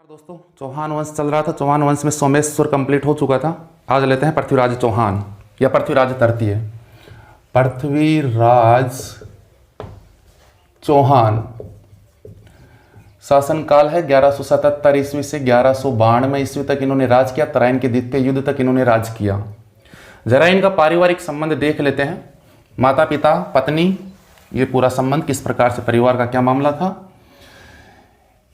दोस्तों, चौहान वंश चल रहा था। चौहान वंश में सोमेश्वर कंप्लीट हो चुका था। आज लेते हैं पृथ्वीराज चौहान या पृथ्वीराज तृतीय। पृथ्वीराज चौहान शासनकाल है 1177 ईस्वी से 1192 ईस्वी तक इन्होंने राज किया। तराइन के द्वितीय युद्ध तक इन्होंने राज किया। जरा इनका पारिवारिक संबंध देख लेते हैं। माता पिता पत्नी, ये पूरा संबंध किस प्रकार से, परिवार का क्या मामला था,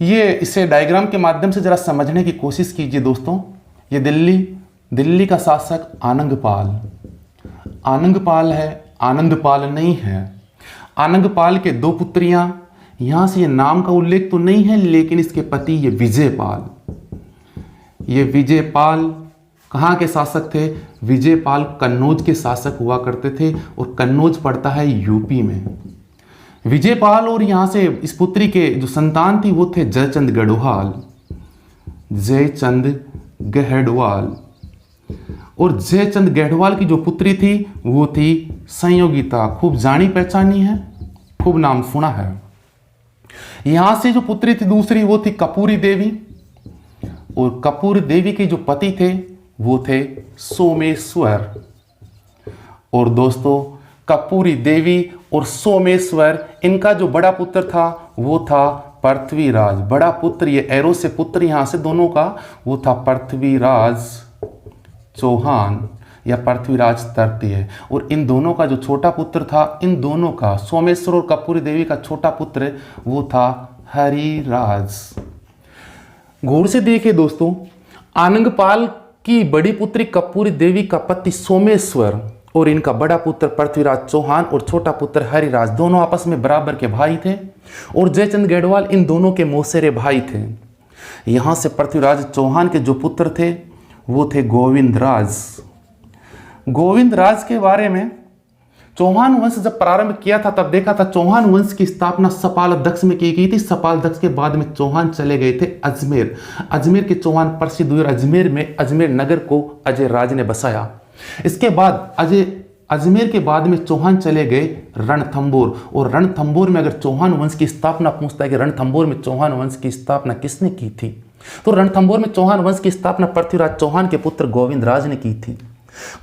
ये इसे डायग्राम के माध्यम से जरा समझने की कोशिश कीजिए दोस्तों। ये दिल्ली का शासक आनंगपाल है, आनंदपाल नहीं है। आनंगपाल के दो पुत्रियां, यहां से ये नाम का उल्लेख तो नहीं है, लेकिन इसके पति ये विजयपाल कहाँ के शासक थे? विजयपाल कन्नौज के शासक हुआ करते थे, और कन्नौज पड़ता है यूपी में। विजयपाल और यहां से इस पुत्री के जो संतान थी वो थे जयचंद गढ़वाल। और जयचंद गढ़वाल की जो पुत्री थी वो थी संयोगिता। खूब जानी पहचानी है, खूब नाम सुना है। यहां से जो पुत्री थी दूसरी वो थी कपूरी देवी, और कपूर देवी के जो पति थे वो थे सोमेश्वर। और दोस्तों, कपूरी देवी और सोमेश्वर, इनका जो बड़ा पुत्र था वो था पृथ्वीराज। बड़ा पुत्र, ये एरो से पुत्र यहां से दोनों का, वो था पृथ्वीराज चौहान या पृथ्वीराज तृतीय। और इन दोनों का जो छोटा पुत्र था, इन दोनों का, सोमेश्वर और कपूरी देवी का छोटा पुत्र वो था हरिराज। गौर से देखिए दोस्तों, आनंगपाल की बड़ी पुत्री कपूरी देवी का पति सोमेश्वर और इनका बड़ा पुत्र पृथ्वीराज चौहान और छोटा पुत्र हरिराज, दोनों आपस में बराबर के भाई थे। और जयचंद गढ़वाल इन दोनों के मौसेरे भाई थे। यहां से पृथ्वीराज चौहान के जो पुत्र थे वो थे गोविंदराज के बारे में, चौहान वंश जब प्रारंभ किया था तब देखा था चौहान वंश की स्थापना सपालदक्ष में की गई थी। सपालदक्ष के बाद में चौहान चले गए थे अजमेर के चौहान प्रसिद्ध हुए। अजमेर नगर को अजय राज ने बसाया। इसके बाद अजमेर के बाद में चौहान चले गए रणथंबोर, और रणथंबोर में अगर चौहान वंश की स्थापना पूछता है कि रणथंबोर में चौहान वंश की स्थापना किसने की थी, तो रणथंबोर में चौहान वंश की स्थापना पृथ्वीराज चौहान के पुत्र गोविंदराज ने की थी।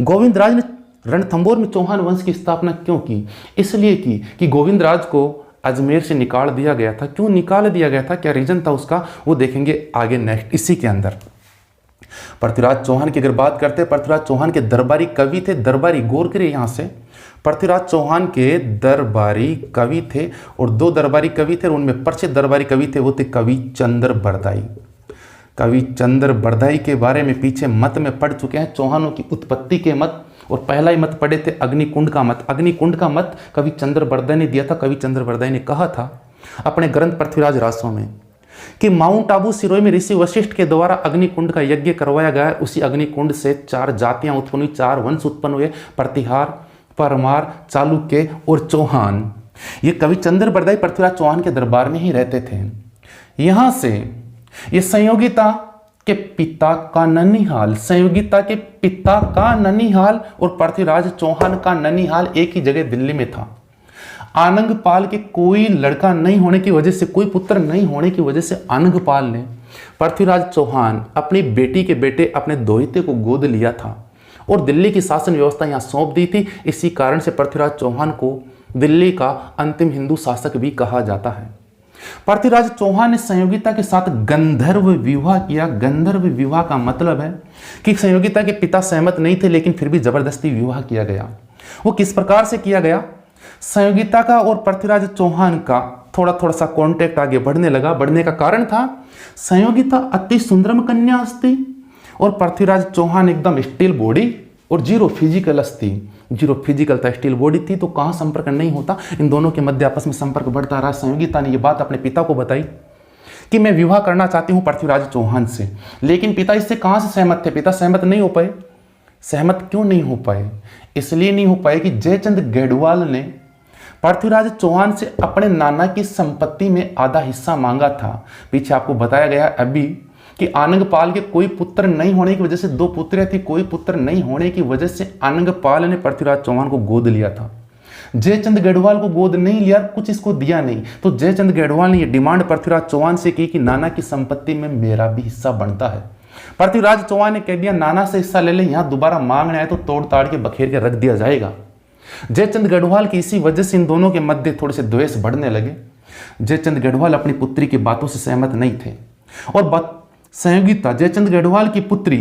गोविंदराज ने रणथंबोर में चौहान वंश की स्थापना क्यों की? इसलिए की कि गोविंदराज को अजमेर से निकाल दिया गया था। क्यों निकाल दिया गया था, क्या रीजन था उसका, वो देखेंगे आगे नेक्स्ट इसी के अंदर। पृथ्वीराज चौहान की अगर बात करते हैं, पृथ्वीराज चौहान के दरबारी कवि थे। दरबारी गौर करिए यहां से, पृथ्वीराज चौहान के दरबारी कवि थे, और दो दरबारी कवि थे, उनमें प्रसिद्ध दरबारी कवि थे वो थे कवि चंद्र बरदाई के बारे में पीछे मत में पढ़ चुके हैं, चौहानों की उत्पत्ति के मत। और पहला ही मत पढ़े थे अग्निकुंड का मत कवि चंद्र बरदाई ने दिया था। कवि चंद्र बरदाई ने कहा था अपने ग्रंथ पृथ्वीराज रासों में कि माउंट आबू सिरोही में ऋषि वशिष्ठ के द्वारा अग्निकुंड का यज्ञ करवाया गया। उसी अग्निकुंड से 4 जातियां उत्पन्न हुई, 4 वंश उत्पन्न हुए, प्रतिहार, परमार, चालुक्य और चौहान। ये कवि चंद्र बरदाई पृथ्वीराज चौहान के दरबार में ही रहते थे। यहां से ये संयोगिता के पिता का ननिहाल और पृथ्वीराज चौहान का ननिहाल एक ही जगह दिल्ली में था। आनंगपाल के कोई लड़का नहीं होने की वजह से, कोई पुत्र नहीं होने की वजह से आनंगपाल ने पृथ्वीराज चौहान अपनी बेटी के बेटे अपने दोहिते को गोद लिया था और दिल्ली की शासन व्यवस्था यहां सौंप दी थी। इसी कारण से पृथ्वीराज चौहान को दिल्ली का अंतिम हिंदू शासक भी कहा जाता है। पृथ्वीराज चौहान ने संयोगिता के साथ गंधर्व विवाह किया। गंधर्व विवाह का मतलब है कि संयोगिता के पिता सहमत नहीं थे, लेकिन फिर भी जबरदस्ती विवाह किया गया। वो किस प्रकार से किया गया? संयोगिता का और पृथ्वीराज चौहान का थोड़ा सा कांटेक्ट आगे बढ़ने लगा। बढ़ने का कारण था संयोगिता अति सुंदरम कन्या अस्ति और पृथ्वीराज चौहान एकदम स्टील बॉडी और जीरो फिजिकल था, स्टील बॉडी थी, तो कहां संपर्क नहीं होता, इन दोनों के मध्य आपस में संपर्क बढ़ता रहा। संयोगिता ने यह बात अपने पिता को बताई कि मैं विवाह करना चाहती हूं पृथ्वीराज चौहान से, लेकिन पिता इससे कहां से सहमत थे? पिता सहमत नहीं हो पाए। सहमत क्यों नहीं हो पाए? इसलिए नहीं हो पाए कि जयचंद गढ़वाल ने पृथ्वीराज चौहान से अपने नाना की संपत्ति में आधा हिस्सा मांगा था। पीछे आपको बताया गया अभी कि आनंगपाल के कोई पुत्र नहीं होने की वजह से, 2 पुत्रियां थी, कोई पुत्र नहीं होने की वजह से आनंगपाल ने पृथ्वीराज चौहान को गोद लिया था। जयचंद गढ़वाल को गोद नहीं लिया, कुछ इसको दिया नहीं। तो जयचंद गढ़वाल ने यह डिमांड पृथ्वीराज चौहान से की कि नाना की संपत्ति में मेरा भी हिस्सा बनता है। पृथ्वीराज चौहान ने कह दिया नाना से हिस्सा ले ले, यहां दोबारा मांगना है तो तोड़ ताड़ के बखेर के रख दिया जाएगा। जयचंद गढ़वाल की इसी वजह से इन दोनों के मध्य थोड़े से द्वेष बढ़ने लगे। जयचंद गढ़वाल अपनी पुत्री की बातों से सहमत नहीं थे और संयोगिता जयचंद गढ़वाल की पुत्री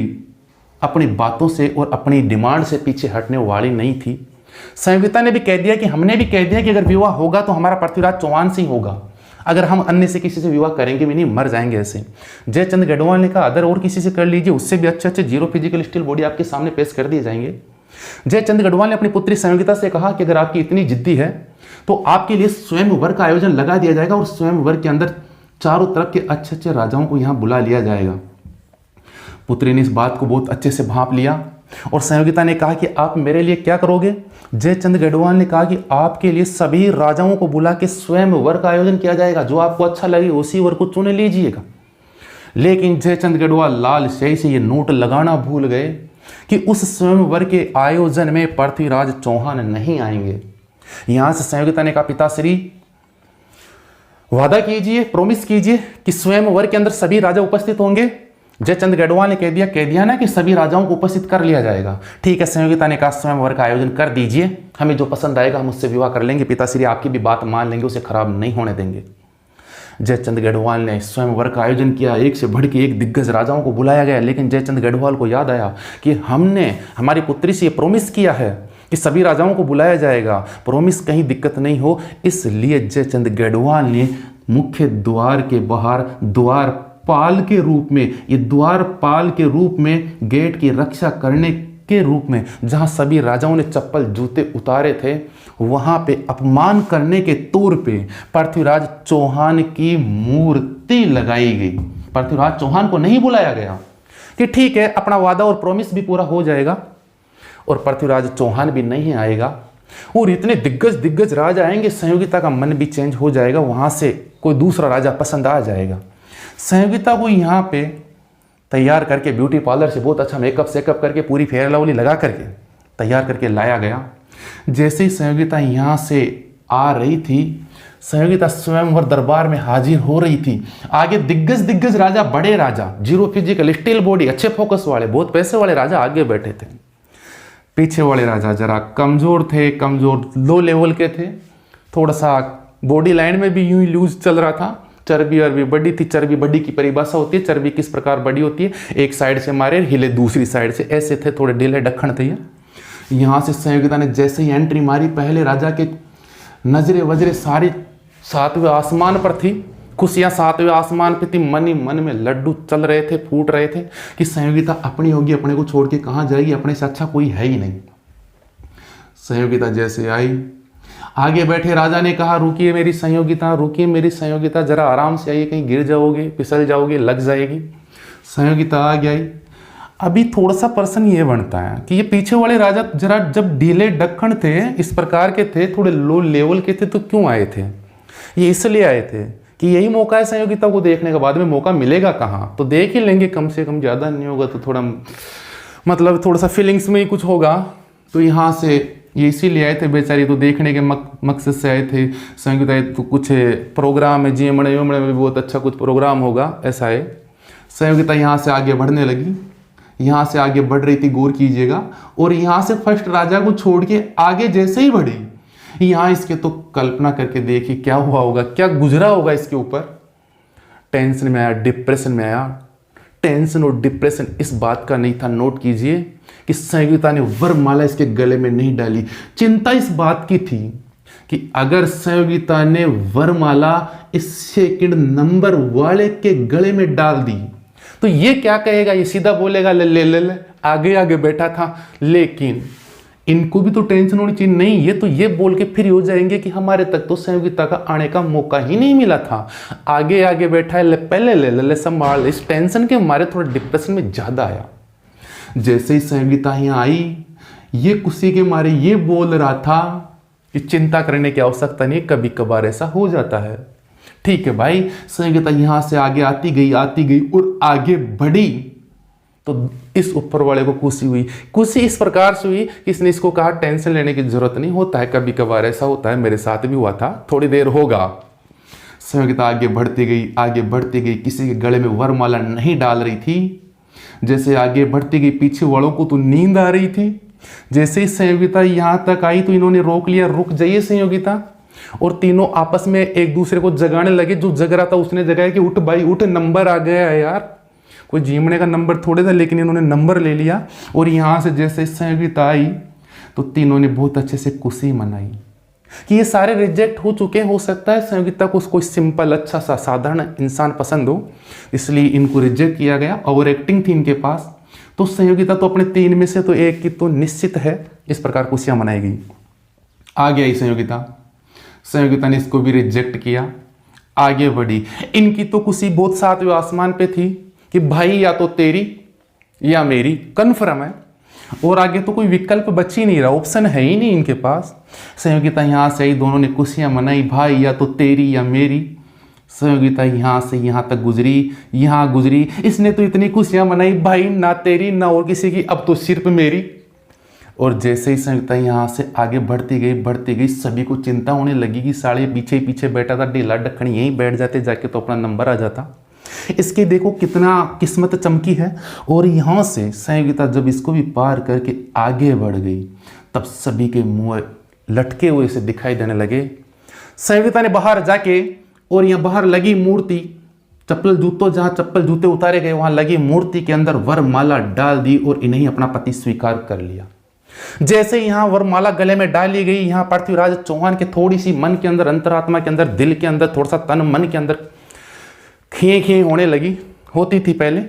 अपनी बातों से और अपनी डिमांड से पीछे हटने वाली नहीं थी। संयोगिता ने भी कह दिया कि हमने भी कह दिया कि अगर विवाह होगा तो हमारा पृथ्वीराज चौहान से ही होगा, अगर हम अन्य से किसी से विवाह करेंगे भी नहीं, मर जाएंगे ऐसे। जयचंद गढ़वाल ने कहा अदर और किसी से कर लीजिए, उससे भी अच्छे अच्छे जीरो फिजिकल स्टिल बॉडी आपके सामने पेश कर दिए जाएंगे। जयचंद गढ़वाल ने अपनी पुत्री संयोगिता से कहा कि अगर आपकी इतनी जिद्दी है तो आपके लिए स्वयंवर का आयोजन लगा दिया जाएगा और स्वयंवर के अंदर चारों तरफ के अच्छे अच्छे राजाओं को यहां बुला लिया जाएगा। पुत्री ने इस बात को बहुत अच्छे से भांप लिया और संयोगिता ने कहा कि आप मेरे लिए क्या करोगे। जयचंद गढ़वाल ने कहा कि आपके लिए सभी राजाओं को बुला के स्वयंवर का आयोजन किया जाएगा, जो आपको अच्छा लगे उसी वर को चुन लीजिएगा। लेकिन जयचंद गढ़वाल लाल शाही से ये नोट लगाना भूल गए कि उस स्वयंवर के आयोजन में पृथ्वीराज चौहान नहीं आएंगे। यहां से संयोगिता ने कहा पिताश्री वादा कीजिए, प्रॉमिस कीजिए कि स्वयंवर के अंदर सभी राजा उपस्थित होंगे। जयचंद गढ़वाल ने कह दिया ना कि सभी राजाओं को उपस्थित कर लिया जाएगा। ठीक है, संयोगिता ने कहा स्वयंवर का आयोजन कर दीजिए, हमें जो पसंद आएगा हम उससे विवाह कर लेंगे, पिताश्री आपकी भी बात मान लेंगे, उसे खराब नहीं होने देंगे। जयचंद गढ़वाल ने स्वयंवर का आयोजन किया, एक से बढ़ के एक दिग्गज राजाओं को बुलाया गया। लेकिन जयचंद गढ़वाल को याद आया कि हमने हमारी पुत्री से ये प्रॉमिस किया है कि सभी राजाओं को बुलाया जाएगा, प्रॉमिस कहीं दिक्कत नहीं हो। इसलिए जयचंद गढ़वाल ने मुख्य द्वार के बाहर द्वारपाल के रूप में, ये द्वारपाल के रूप में गेट की रक्षा करने के रूप में, जहां सभी राजाओं ने चप्पल जूते उतारे थे, वहां पे अपमान करने के तौर पे पृथ्वीराज चौहान की मूर्ति लगाई गई। पृथ्वीराज चौहान को नहीं बुलाया गया कि ठीक है अपना वादा और प्रॉमिस भी पूरा हो जाएगा और पृथ्वीराज चौहान भी नहीं आएगा और इतने दिग्गज राजा आएंगे, संयोगिता का मन भी चेंज हो जाएगा, वहां से कोई दूसरा राजा पसंद आ जाएगा। संयोगिता को यहाँ पे तैयार करके ब्यूटी पार्लर से बहुत अच्छा मेकअप सेकअप करके पूरी फेयर लवली लगा करके तैयार करके लाया गया। जैसे ही संयोगिता यहाँ से आ रही थी, संयोगिता स्वयंवर दरबार में हाजिर हो रही थी। आगे दिग्गज राजा, बड़े राजा, जीरो फिजिकल स्टिल बॉडी, अच्छे फोकस वाले, बहुत पैसे वाले राजा आगे बैठे थे। पीछे वाले राजा जरा कमजोर थे, कमजोर लो लेवल के थे, थोड़ा सा बॉडी लाइन में भी यूं ही लूज चल रहा था। चर्बी अरबी बड़ी थी। चर्बी बड़ी की परिभाषा होती है, चर्बी किस प्रकार बड़ी होती है, एक साइड से मारे हिले दूसरी साइड से, ऐसे थे, थोड़े ढीले ढक्कन थे। यहाँ से संयोगिता ने जैसे ही एंट्री मारी, पहले राजा के नजरे वजरे सारी सातवें आसमान पर थी, खुशियां सातवें आसमान पे थी, मन ही मन में लड्डू चल रहे थे, फूट रहे थे कि संयोगिता अपनी होगी, अपने को छोड़ के कहाँ जाएगी, अपने से अच्छा कोई है ही नहीं। संयोगिता जैसे आई, आगे बैठे राजा ने कहा रुकिए मेरी संयोगिता, रुकिए मेरी संयोगिता, जरा आराम से आइए, कहीं गिर जाओगे, फिसल जाओगे, लग जाएगी। संयोगिता आ गई। अभी थोड़ा सा प्रश्न ये बनता है कि ये पीछे वाले राजा जरा जब ढीले ढक्कन थे, इस प्रकार के थे, थोड़े लो लेवल के थे, तो क्यों आए थे? ये इसलिए आए थे कि यही मौका है संयोगिता को देखने का, बाद में मौका मिलेगा कहाँ, तो देख ही लेंगे कम से कम, ज़्यादा नहीं होगा तो थोड़ा मतलब थोड़ा सा फीलिंग्स में ही कुछ होगा। तो यहाँ से ये इसीलिए आए थे बेचारी, तो देखने के मकसद से आए थे। संयोगिता तो कुछ प्रोग्राम है, जीमड़े में भी बहुत अच्छा कुछ प्रोग्राम होगा, ऐसा है। संयोगिता यहाँ से आगे बढ़ने लगी, यहाँ से आगे बढ़ रही थी, गौर कीजिएगा, और यहाँ से फर्स्ट राजा को छोड़ के आगे जैसे ही बढ़ी, यहाँ इसके तो कल्पना करके देखिए क्या हुआ होगा, क्या गुजरा होगा इसके ऊपर। टेंशन में आया, डिप्रेशन में आया। टेंशन और डिप्रेशन इस बात का नहीं था, नोट कीजिए, कि संयोगिता ने वरमाला इसके गले में नहीं डाली। चिंता इस बात की थी कि अगर संयोगिता ने वरमाला इस सेकंड नंबर वाले के गले में डाल दी तो ये क्या कहेगा, ये सीधा बोलेगा ले ले ले ले, आगे आगे बैठा था। लेकिन इनको भी तो टेंशन होनी चाहिए, नहीं ये तो ये बोल के फिर हो जाएंगे कि हमारे तक तो संयोगिता का आने का मौका ही नहीं मिला था, आगे आगे बैठा है, पहले ले ले संभाल। इस टेंशन के मारे थोड़ा डिप्रेशन में ज्यादा आया। जैसे ही संयोगिता यहाँ आई, ये खुशी के मारे ये बोल रहा था कि चिंता करने की आवश्यकता नहीं, कभी कभार ऐसा हो जाता है। ठीक है भाई। संयोगिता यहाँ से आगे आती गई और आगे बढ़ी तो इस ऊपर वाले को खुशी हुई। खुशी इस प्रकार से हुई कि इसने इसको कहा टेंशन लेने की जरूरत नहीं, होता है कभी कभार ऐसा होता है, मेरे साथ भी हुआ था, थोड़ी देर होगा। संयोगिता आगे बढ़ती गई, आगे बढ़ती गई, किसी के गले में वरमाला नहीं डाल रही थी। जैसे आगे बढ़ती गई पीछे वालों को तो नींद आ रही थी। जैसे ही संयोगिता यहां तक आई तो इन्होंने रोक लिया, रुक जाइए संयोगिता। और तीनों आपस में एक दूसरे को जगाने लगे। जो जग रहा था उसने जगाया कि उठ भाई उठ, नंबर आ गया है यार। कोई जीमने का नंबर थोड़े था, लेकिन इन्होंने नंबर ले लिया। और यहां से जैसे संयोगिता आई तो तीनों ने बहुत अच्छे से खुशी मनाई कि ये सारे रिजेक्ट हो चुके हैं। हो सकता है संयोगिता को कोई सिंपल अच्छा सा साधारण इंसान पसंद हो, इसलिए इनको रिजेक्ट किया गया। ओवर एक्टिंग थी इनके पास। तो संयोगिता तो अपने 3 में से तो एक की तो निश्चित है। इस प्रकार खुशियां मनाई गई। आगे आई संयोगिता, संयोगिता ने इसको भी रिजेक्ट किया, आगे बढ़ी। इनकी तो खुशी बहुत सातवें आसमान पे थी कि भाई या तो तेरी या मेरी, कन्फर्म है। और आगे तो कोई विकल्प बच ही नहीं रहा, ऑप्शन है ही नहीं इनके पास। संयोगिता यहां से आई, दोनों ने खुशियां मनाई, भाई या तो तेरी या मेरी। संयोगिता यहां से यहां तक गुजरी, यहां गुजरी, इसने तो इतनी खुशियां मनाई, भाई ना तेरी ना और किसी की, अब तो सिर्फ मेरी। और जैसे ही संयोगिता यहाँ से आगे बढ़ती गई, सभी को चिंता होने लगी कि साले पीछे पीछे बैठा था, ढीला ढक्कन यहीं बैठ जाते जाके तो अपना नंबर आ जाता। इसके देखो कितना किस्मत चमकी है। और यहाँ से संयोगिता जब इसको भी पार करके आगे बढ़ गई तब सभी के मुंह लटके हुए से दिखाई देने लगे। संयोगिता ने बाहर जाके, और यहाँ बाहर लगी मूर्ति, चप्पल जूतों जहाँ चप्पल जूते उतारे गए वहां लगी मूर्ति के अंदर वरमाला डाल दी और इन्हें अपना पति स्वीकार कर लिया। जैसे यहां वरमाला गले में डाली गई, यहां पृथ्वीराज चौहान के थोड़ी सी मन के अंदर, अंतरात्मा के अंदर, दिल के अंदर, थोड़ा सा तन मन के अंदर खिए खिए होने लगी, होती थी पहले।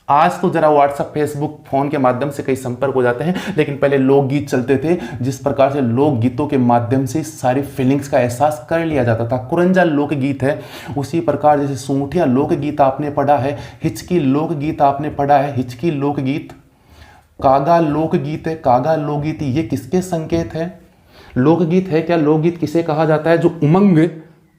आज तो जरा व्हाट्सएप फेसबुक फोन के माध्यम से कई संपर्क हो जाते हैं, लेकिन पहले लोकगीत चलते थे। जिस प्रकार से लोकगीतों के माध्यम से सारी फीलिंग्स का एहसास कर लिया जाता था। कुरंजा लोकगीत है, उसी प्रकार जैसे सूंठिया लोकगीत आपने पढ़ा है, हिचकी लोकगीत आपने पढ़ा है, हिचकी लोकगीत, कागा लोकगीत है, कागा लोकगीत, ये किसके संकेत है? लोकगीत है क्या? लोकगीत किसे कहा जाता है? जो उमंग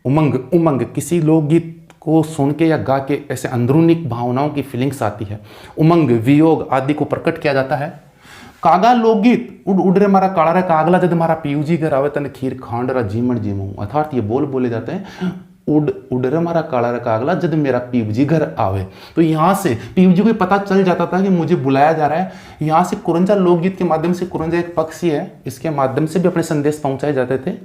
उमंग उमंग किसी लोकगीत को सुन के या गा के ऐसे अंदरूनी भावनाओं की फीलिंग्स आती है, उमंग वियोग आदि को प्रकट किया जाता है। कागा लोकगीत, उड़ उड़ रे मारा काला रे कागला जद मारा पीयूजी घर आवे तन खीर खांड रा जीमण जीमू, अर्थात ये बोल बोले जाते हैं, उड़ उड़ रे मारा काला रे कागला जद मेरा पीयूजी घर आवे। तो यहाँ से पीयूजी को पता चल जाता था कि मुझे बुलाया जा रहा है। यहाँ से कुरंजा लोकगीत के माध्यम से, कुरंजा एक पक्षी है, इसके माध्यम से भी अपने संदेश पहुंचाए जाते थे।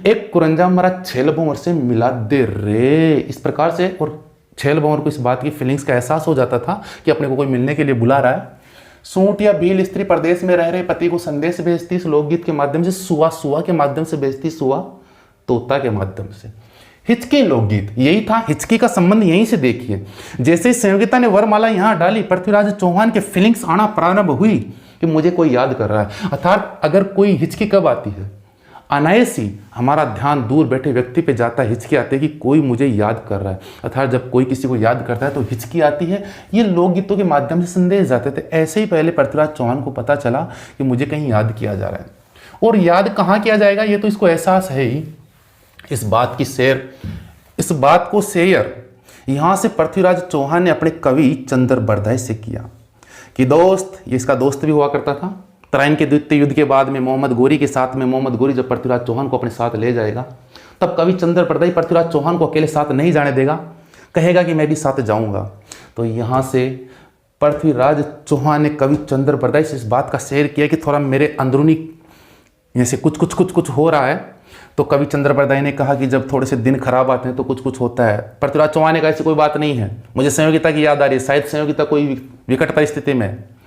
एक कुरंजा मारा छेल भंवर से मिला दे रे, इस प्रकार से। और छेल भंवर को इस बात की फीलिंग्स का एहसास हो जाता था कि अपने को कोई मिलने के लिए बुला रहा है। सूंठ या भील स्त्री प्रदेश में रह रहे पति को संदेश भेजती इस लोकगीत के माध्यम से, सुआ सुआ के माध्यम से भेजती, सुआ तोता के माध्यम से। हिचकी लोकगीत यही था, हिचकी का संबंध यहीं से देखिए। जैसे संयोगिता ने वरमाला यहां डाली, पृथ्वीराज चौहान के फीलिंग्स आना प्रारंभ हुई कि मुझे कोई याद कर रहा है। अर्थात अगर कोई हिचकी कब आती है? अनायासी हमारा ध्यान दूर बैठे व्यक्ति पे जाता है, हिचकी आती है कि कोई मुझे याद कर रहा है। अर्थात जब कोई किसी को याद करता है तो हिचकी आती है। ये लोकगीतों के माध्यम से संदेश जाते थे। ऐसे ही पहले पृथ्वीराज चौहान को पता चला कि मुझे कहीं याद किया जा रहा है। और याद कहाँ किया जाएगा ये तो इसको एहसास है ही। इस बात को शेयर यहां से पृथ्वीराज चौहान ने अपने कवि चंद्र बरदाई से किया कि दोस्त, ये इसका दोस्त भी हुआ करता था। तराइन के द्वितीय युद्ध के बाद में मोहम्मद गोरी के साथ में, मोहम्मद गोरी जब पृथ्वीराज चौहान को अपने साथ ले जाएगा तब कवि चंद्र बरदाई पृथ्वीराज चौहान को अकेले साथ नहीं जाने देगा, कहेगा कि मैं भी साथ जाऊंगा। तो यहां से पृथ्वीराज चौहान ने कवि चंद्र बरदाई से इस बात का शेयर किया कि थोड़ा मेरे अंदरूनी जैसे कुछ हो रहा है। तो कवि चंद्र बरदाई ने कहा कि जब थोड़े से दिन खराब आते हैं तो कुछ होता है। पृथ्वीराज चौहान ने कहा ऐसी कोई बात नहीं है, मुझे संयोगिता की याद आ रही है, शायद संयोगिता कोई विकट परिस्थिति में है।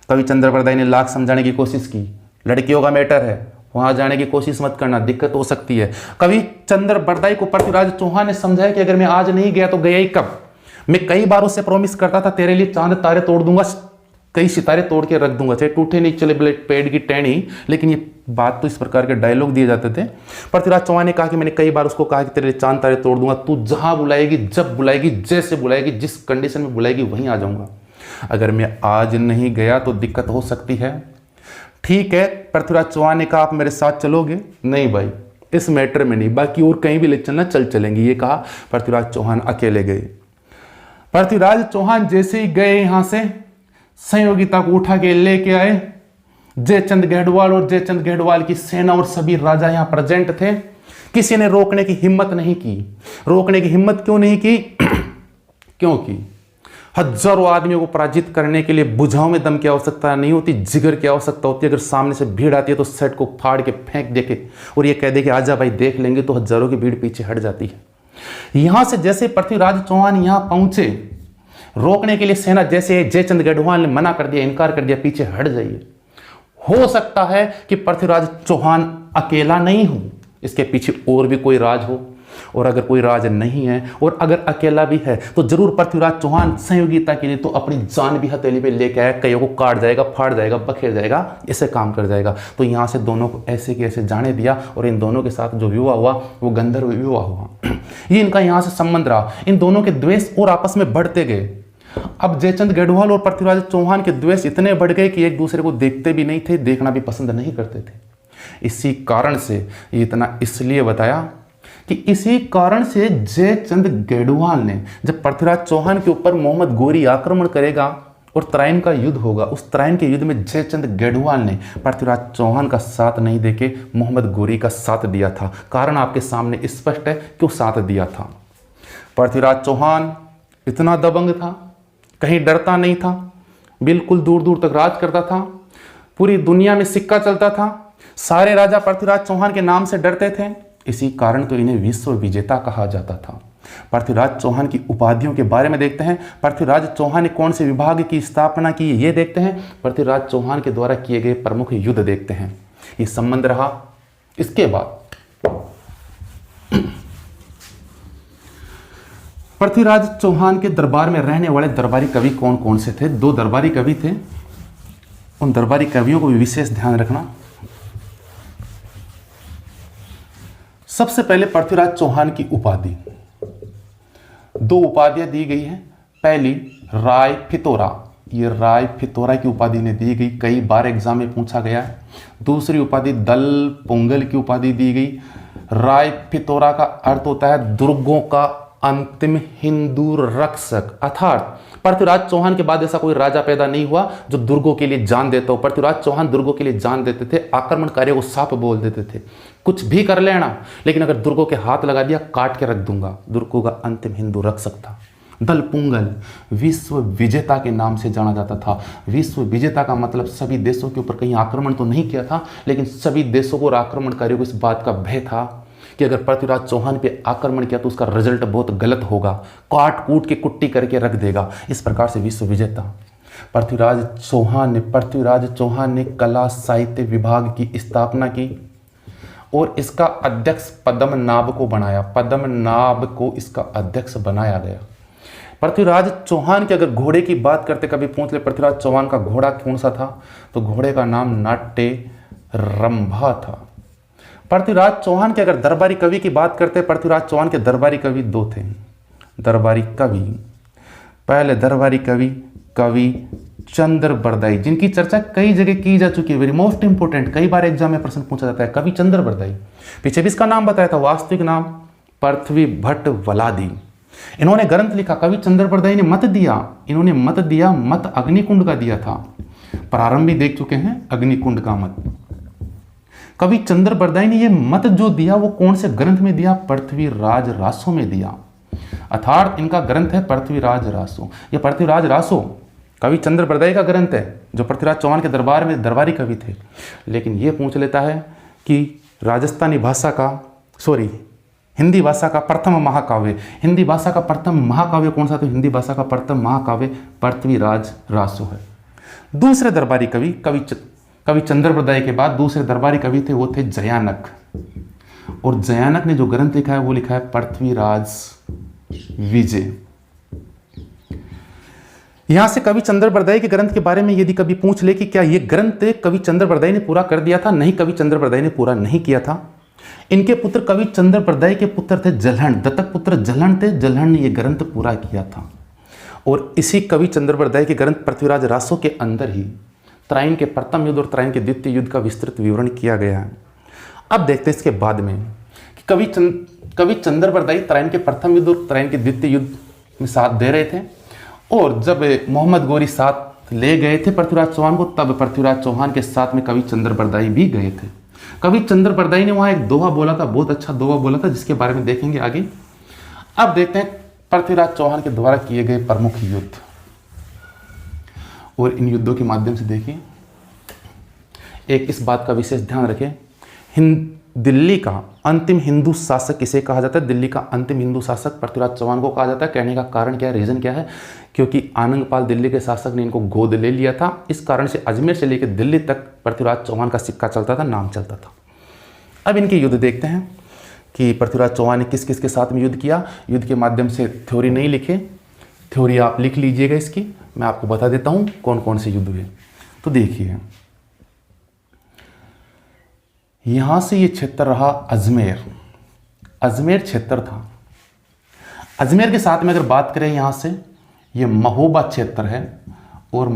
कवि चंद्र बरदाई ने लाख समझाने की कोशिश की, लड़कियों का मैटर है, वहां जाने की कोशिश मत करना, दिक्कत हो सकती है। कवि चंद्र बरदाई को पृथ्वीराज चौहान ने समझाया कि अगर मैं आज नहीं गया तो गया ही कब। मैं कई बार उससे प्रॉमिस करता था तेरे लिए चांद तारे तोड़ दूंगा, कई सितारे तोड़ के रख दूंगा, चाहे टूटे नहीं चले पेड़ की टहनी। लेकिन ये बात तो इस प्रकार के डायलॉग दिए जाते थे। पृथ्वीराज चौहान ने कहा कि मैंने कई बार उसको कहा कि तेरे लिए चांद तारे तोड़ दूंगा, तू जहां बुलाएगी, जब बुलाएगी, जैसे बुलाएगी, जिस कंडीशन में बुलाएगी वहीं आ जाऊंगा। अगर मैं आज नहीं गया तो दिक्कत हो सकती है। ठीक है, पृथ्वीराज चौहान ने कहा आप मेरे साथ चलोगे? नहीं भाई, इस मैटर में नहीं, बाकी और कहीं भी ले चलना चल चलेंगे, ये कहा। पृथ्वीराज चौहान अकेले गए। पृथ्वीराज चौहान जैसे ही गए यहां से, संयोगिता को उठा के लेके आए। जयचंद गढ़वाल और जयचंद गढ़वाल की सेना और सभी राजा यहां प्रेजेंट थे। किसी ने रोकने की हिम्मत नहीं की। रोकने की हिम्मत क्यों नहीं की? क्योंकि हजारों आदमियों को पराजित करने के लिए भुजाओं में दम की आवश्यकता नहीं होती, जिगर की आवश्यकता होती है। अगर सामने से भीड़ आती है तो सेट को फाड़ के फेंक दे के और ये कह दे कि आजा भाई देख लेंगे, तो हजारों की भीड़ पीछे हट जाती है। यहां से जैसे पृथ्वीराज चौहान यहां पहुंचे, रोकने के लिए सेना जैसे जयचंद गढ़वाल ने मना कर दिया, इनकार कर दिया, पीछे हट जाइए। हो सकता है कि पृथ्वीराज चौहान अकेला नहीं हो, इसके पीछे और भी कोई राज हो, और अगर कोई राज नहीं है और अगर अकेला भी है तो जरूर पृथ्वीराज चौहान संयोगिता के लिए तो अपनी जान भी हथेली पे लेके आया, कईयों को काट जाएगा, फाड़ जाएगा, बखेर जाएगा, ऐसे काम कर जाएगा। तो यहां से दोनों को ऐसे के ऐसे जाने दिया और इन दोनों के साथ जो विवाह हुआ वो गंधर्व विवाह हुआ। ये इनका यहां से संबंध रहा। इन दोनों के द्वेष और आपस में बढ़ते गए। अब जयचंद गढ़वाल और पृथ्वीराज चौहान के द्वेष इतने बढ़ गए कि एक दूसरे को देखते भी नहीं थे, देखना भी पसंद नहीं करते थे। इसी कारण से ये इतना इसलिए बताया कि इसी कारण से जयचंद गढ़वाल ने जब पृथ्वीराज चौहान के ऊपर मोहम्मद गोरी आक्रमण करेगा और तराइन का युद्ध होगा, उस तराइन के युद्ध में जयचंद गढ़वाल ने पृथ्वीराज चौहान का साथ नहीं देके मोहम्मद गोरी का साथ दिया था। कारण आपके सामने स्पष्ट है क्यों साथ दिया था। पृथ्वीराज चौहान इतना दबंग था, कहीं डरता नहीं था, बिल्कुल दूर दूर तक राज करता था, पूरी दुनिया में सिक्का चलता था, सारे राजा पृथ्वीराज चौहान के नाम से डरते थे। इसी कारण तो इन्हें विश्व विजेता कहा जाता था। पृथ्वीराज चौहान की उपाधियों के बारे में देखते हैं। पृथ्वीराज चौहान ने कौन से विभाग की स्थापना की ये देखते हैं। पृथ्वीराज चौहान के द्वारा किए गए प्रमुख युद्ध देखते हैं। ये संबंध रहा। इसके बाद पृथ्वीराज चौहान के दरबार में रहने वाले दरबारी कवि कौन कौन से थे? 2 दरबारी कवि थे। उन दरबारी कवियों को भी विशेष ध्यान रखना। सबसे पहले पृथ्वीराज चौहान की उपाधि, 2 उपाधियां दी गई हैं। पहली राय फितौरा, ये राय फितौरा की उपाधि ने दी गई, कई बार एग्जाम में पूछा गया है। दूसरी उपाधि दल पोंगल की उपाधि दी गई। राय फितौरा का अर्थ होता है दुर्गों का अंतिम हिंदू रक्षक, अर्थात पृथ्वीराज चौहान के बाद ऐसा कोई राजा पैदा नहीं हुआ जो दुर्गों के लिए जान देता हो। पृथ्वीराज चौहान दुर्गों के लिए जान देते थे, आक्रमणकारियों को साफ बोल देते थे, कुछ भी कर लेना, लेकिन अगर दुर्गों के हाथ लगा दिया काट के रख दूंगा। दुर्गों का अंतिम हिंदू रक्षक था। दल पुंगल विश्व विजेता के नाम से जाना जाता था। विश्व विजेता का मतलब सभी देशों के ऊपर कहीं आक्रमण तो नहीं किया था, लेकिन सभी देशों को और आक्रमणकारियों को इस बात का भय था कि अगर पृथ्वीराज चौहान पे आक्रमण किया तो उसका रिजल्ट बहुत गलत होगा, काट कूट के कुट्टी करके रख देगा। इस प्रकार से विश्व विजेता पृथ्वीराज चौहान ने कला साहित्य विभाग की स्थापना की और इसका अध्यक्ष पद्मनाभ को बनाया। पद्मनाभ को इसका अध्यक्ष बनाया गया। पृथ्वीराज चौहान के अगर घोड़े की बात करते, कभी पूछ ले पृथ्वीराज चौहान का घोड़ा कौन सा था, तो घोड़े का नाम नाट्य रंभा था। पृथ्वीराज चौहान के अगर दरबारी कवि की बात करते, पृथ्वीराज चौहान के दरबारी कवि 2 थे। दरबारी कवि, पहले दरबारी कवि कवि चंद्र बरदाई, जिनकी चर्चा कई जगह की जा चुकी है, वेरी मोस्ट इंपोर्टेंट, कई बार एग्जाम में प्रश्न पूछा जाता है। कवि चंद्र बरदाई, पीछे भी इसका नाम बताया था, वास्तविक नाम पृथ्वी भट्ट वलादी। इन्होंने ग्रंथ लिखा। कवि चंद्र बरदाई ने मत दिया, इन्होंने मत दिया, मत अग्निकुंड का दिया था। प्रारंभ भी देख चुके हैं अग्निकुंड का मत। कवि चंद्र बरदाई ने ये मत जो दिया वो कौन से ग्रंथ में दिया? पृथ्वीराज रासो में दिया। अर्थात इनका ग्रंथ है पृथ्वीराज रासो। ये पृथ्वीराज रासो कवि चंद्र बरदाई का ग्रंथ है, जो पृथ्वीराज चौहान के दरबार में दरबारी कवि थे। लेकिन ये पूछ लेता है कि राजस्थानी भाषा का, हिंदी भाषा का प्रथम महाकाव्य, हिंदी भाषा का प्रथम महाकाव्य कौन सा? तो हिंदी भाषा का प्रथम महाकाव्य पृथ्वीराज रासो है। दूसरे दरबारी कवि कवि चंद्र बरदाई के बाद दूसरे दरबारी कवि थे, वो थे जयानक। और जयानक ने जो ग्रंथ लिखा है वो लिखा है पृथ्वीराज विजय। यहां से कवि चंद्र बरदाई के ग्रंथ के बारे में यदि कभी पूछ ले कि क्या ये ग्रंथ कवि चंद्र बरदाई ने पूरा कर दिया था? नहीं, कवि चंद्र बरदाई ने पूरा नहीं किया था। इनके पुत्र कवि चंद्र बरदाई के पुत्र थे जलहण, दत्तक पुत्र जलहण थे। जलहण ने यह ग्रंथ पूरा किया था। और इसी कवि चंद्र बरदाई के ग्रंथ पृथ्वीराज रासो के अंदर ही तराइन के प्रथम युद्ध और तराइन के द्वितीय युद्ध का विस्तृत विवरण किया गया है। अब देखते हैं इसके बाद में कि कवि चंद्र बरदाई तराइन के प्रथम युद्ध और तराइन के द्वितीय युद्ध में साथ दे रहे थे, और जब मोहम्मद गोरी साथ ले गए थे पृथ्वीराज चौहान को, तब पृथ्वीराज चौहान के साथ में कवि चंद्र बरदाई भी गए थे। कवि चंद्र बरदाई ने वहां एक दोहा बोला था, बहुत अच्छा दोहा बोला था, जिसके बारे में देखेंगे आगे। अब देखते हैं पृथ्वीराज चौहान के द्वारा किए गए प्रमुख युद्ध, और इन युद्धों के माध्यम से देखिए एक इस बात का विशेष ध्यान रखें, दिल्ली का अंतिम हिंदू शासक किसे कहा जाता है? दिल्ली का अंतिम हिंदू शासक पृथ्वीराज चौहान को कहा जाता है। कहने का कारण क्या है, रीजन क्या है? क्योंकि आनंदपाल दिल्ली के शासक ने इनको गोद ले लिया था, इस कारण से अजमेर से लेकर दिल्ली तक पृथ्वीराज चौहान का सिक्का चलता था, नाम चलता था। अब इनके युद्ध देखते हैं कि पृथ्वीराज चौहान ने किस किस के साथ में युद्ध किया। युद्ध के माध्यम से थ्योरी नहीं लिखे, थ्योरी आप लिख लीजिएगा इसकी, मैं आपको बता देता हूँ कौन कौन से युद्ध हुए। तो देखिए यहां से ये क्षेत्र रहा अजमेर, अजमेर क्षेत्र था। अजमेर के साथ में अगर बात करें यहां से, ये महोबा क्षेत्र है, और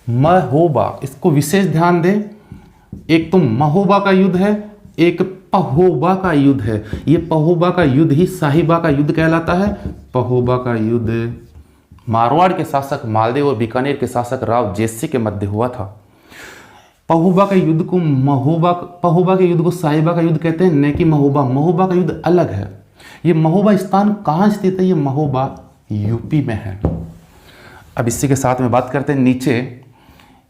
महोबा इसको विशेष ध्यान दें। एक तो महोबा का युद्ध है, एक पहोबा का युद्ध है। ये पहोबा का युद्ध ही साहिबा का युद्ध कहलाता है। पहोबा का युद्ध मारवाड़ के शासक मालदेव और बीकानेर के शासक राव जयसिंह के मध्य हुआ था। पहोबा के युद्ध को पहोबा के युद्ध को साहिबा का युद्ध कहते हैं, न कि महोबा। महोबा का युद्ध अलग है। ये महोबा स्थान कहाँ स्थित है? ये महोबा यूपी में है। अब इसी के साथ में बात करते हैं नीचे,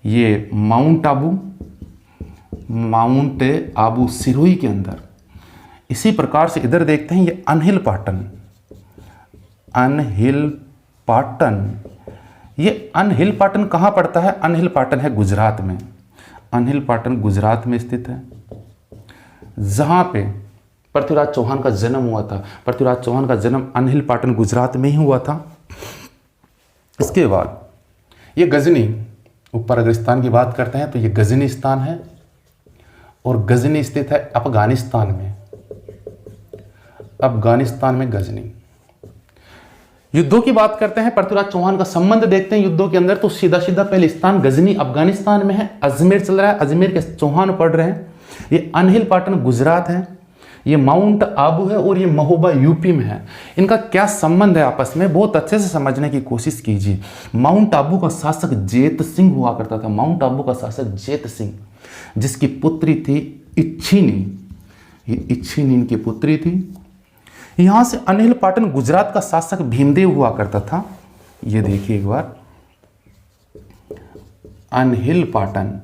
ये माउंट आबू सिरोही के अंदर। इसी प्रकार से इधर देखते हैं, ये अनहिल पाटन। ये अनहिल पाटन कहाँ पड़ता है? अनहिल पाटन है गुजरात में। अनहिल पाटन गुजरात में स्थित है, जहां पे पृथ्वीराज चौहान का जन्म हुआ था। पृथ्वीराज चौहान का जन्म अनहिल पाटन गुजरात में ही हुआ था। इसके बाद ये गजनी, ऊपर अगर स्थान की बात करते हैं तो ये गजनी स्थान है, और गजनी स्थित है अफगानिस्तान में। अफगानिस्तान में गजनी। युद्धों की बात करते हैं, पृथ्वीराज चौहान का संबंध देखते हैं युद्धों के अंदर, तो सीधा सीधा पहले स्थान गजनी अफगानिस्तान में है, अजमेर चल रहा है, अजमेर के चौहान पढ़ रहे हैं। ये अनहिल पाटन गुजरात है, ये माउंट आबू है, और ये महोबा यूपी में है। इनका क्या संबंध है आपस में, बहुत अच्छे से समझने की कोशिश कीजिए। माउंट आबू का शासक जेत सिंह हुआ करता था। माउंट आबू का शासक जेत सिंह, जिसकी पुत्री थी इच्छिनी। ये इच्छिनी इनकी पुत्री थी। यहां से अनहिल पाटन गुजरात का शासक भीमदेव हुआ करता था। ये देखिए एक बार, अनहिल पाटन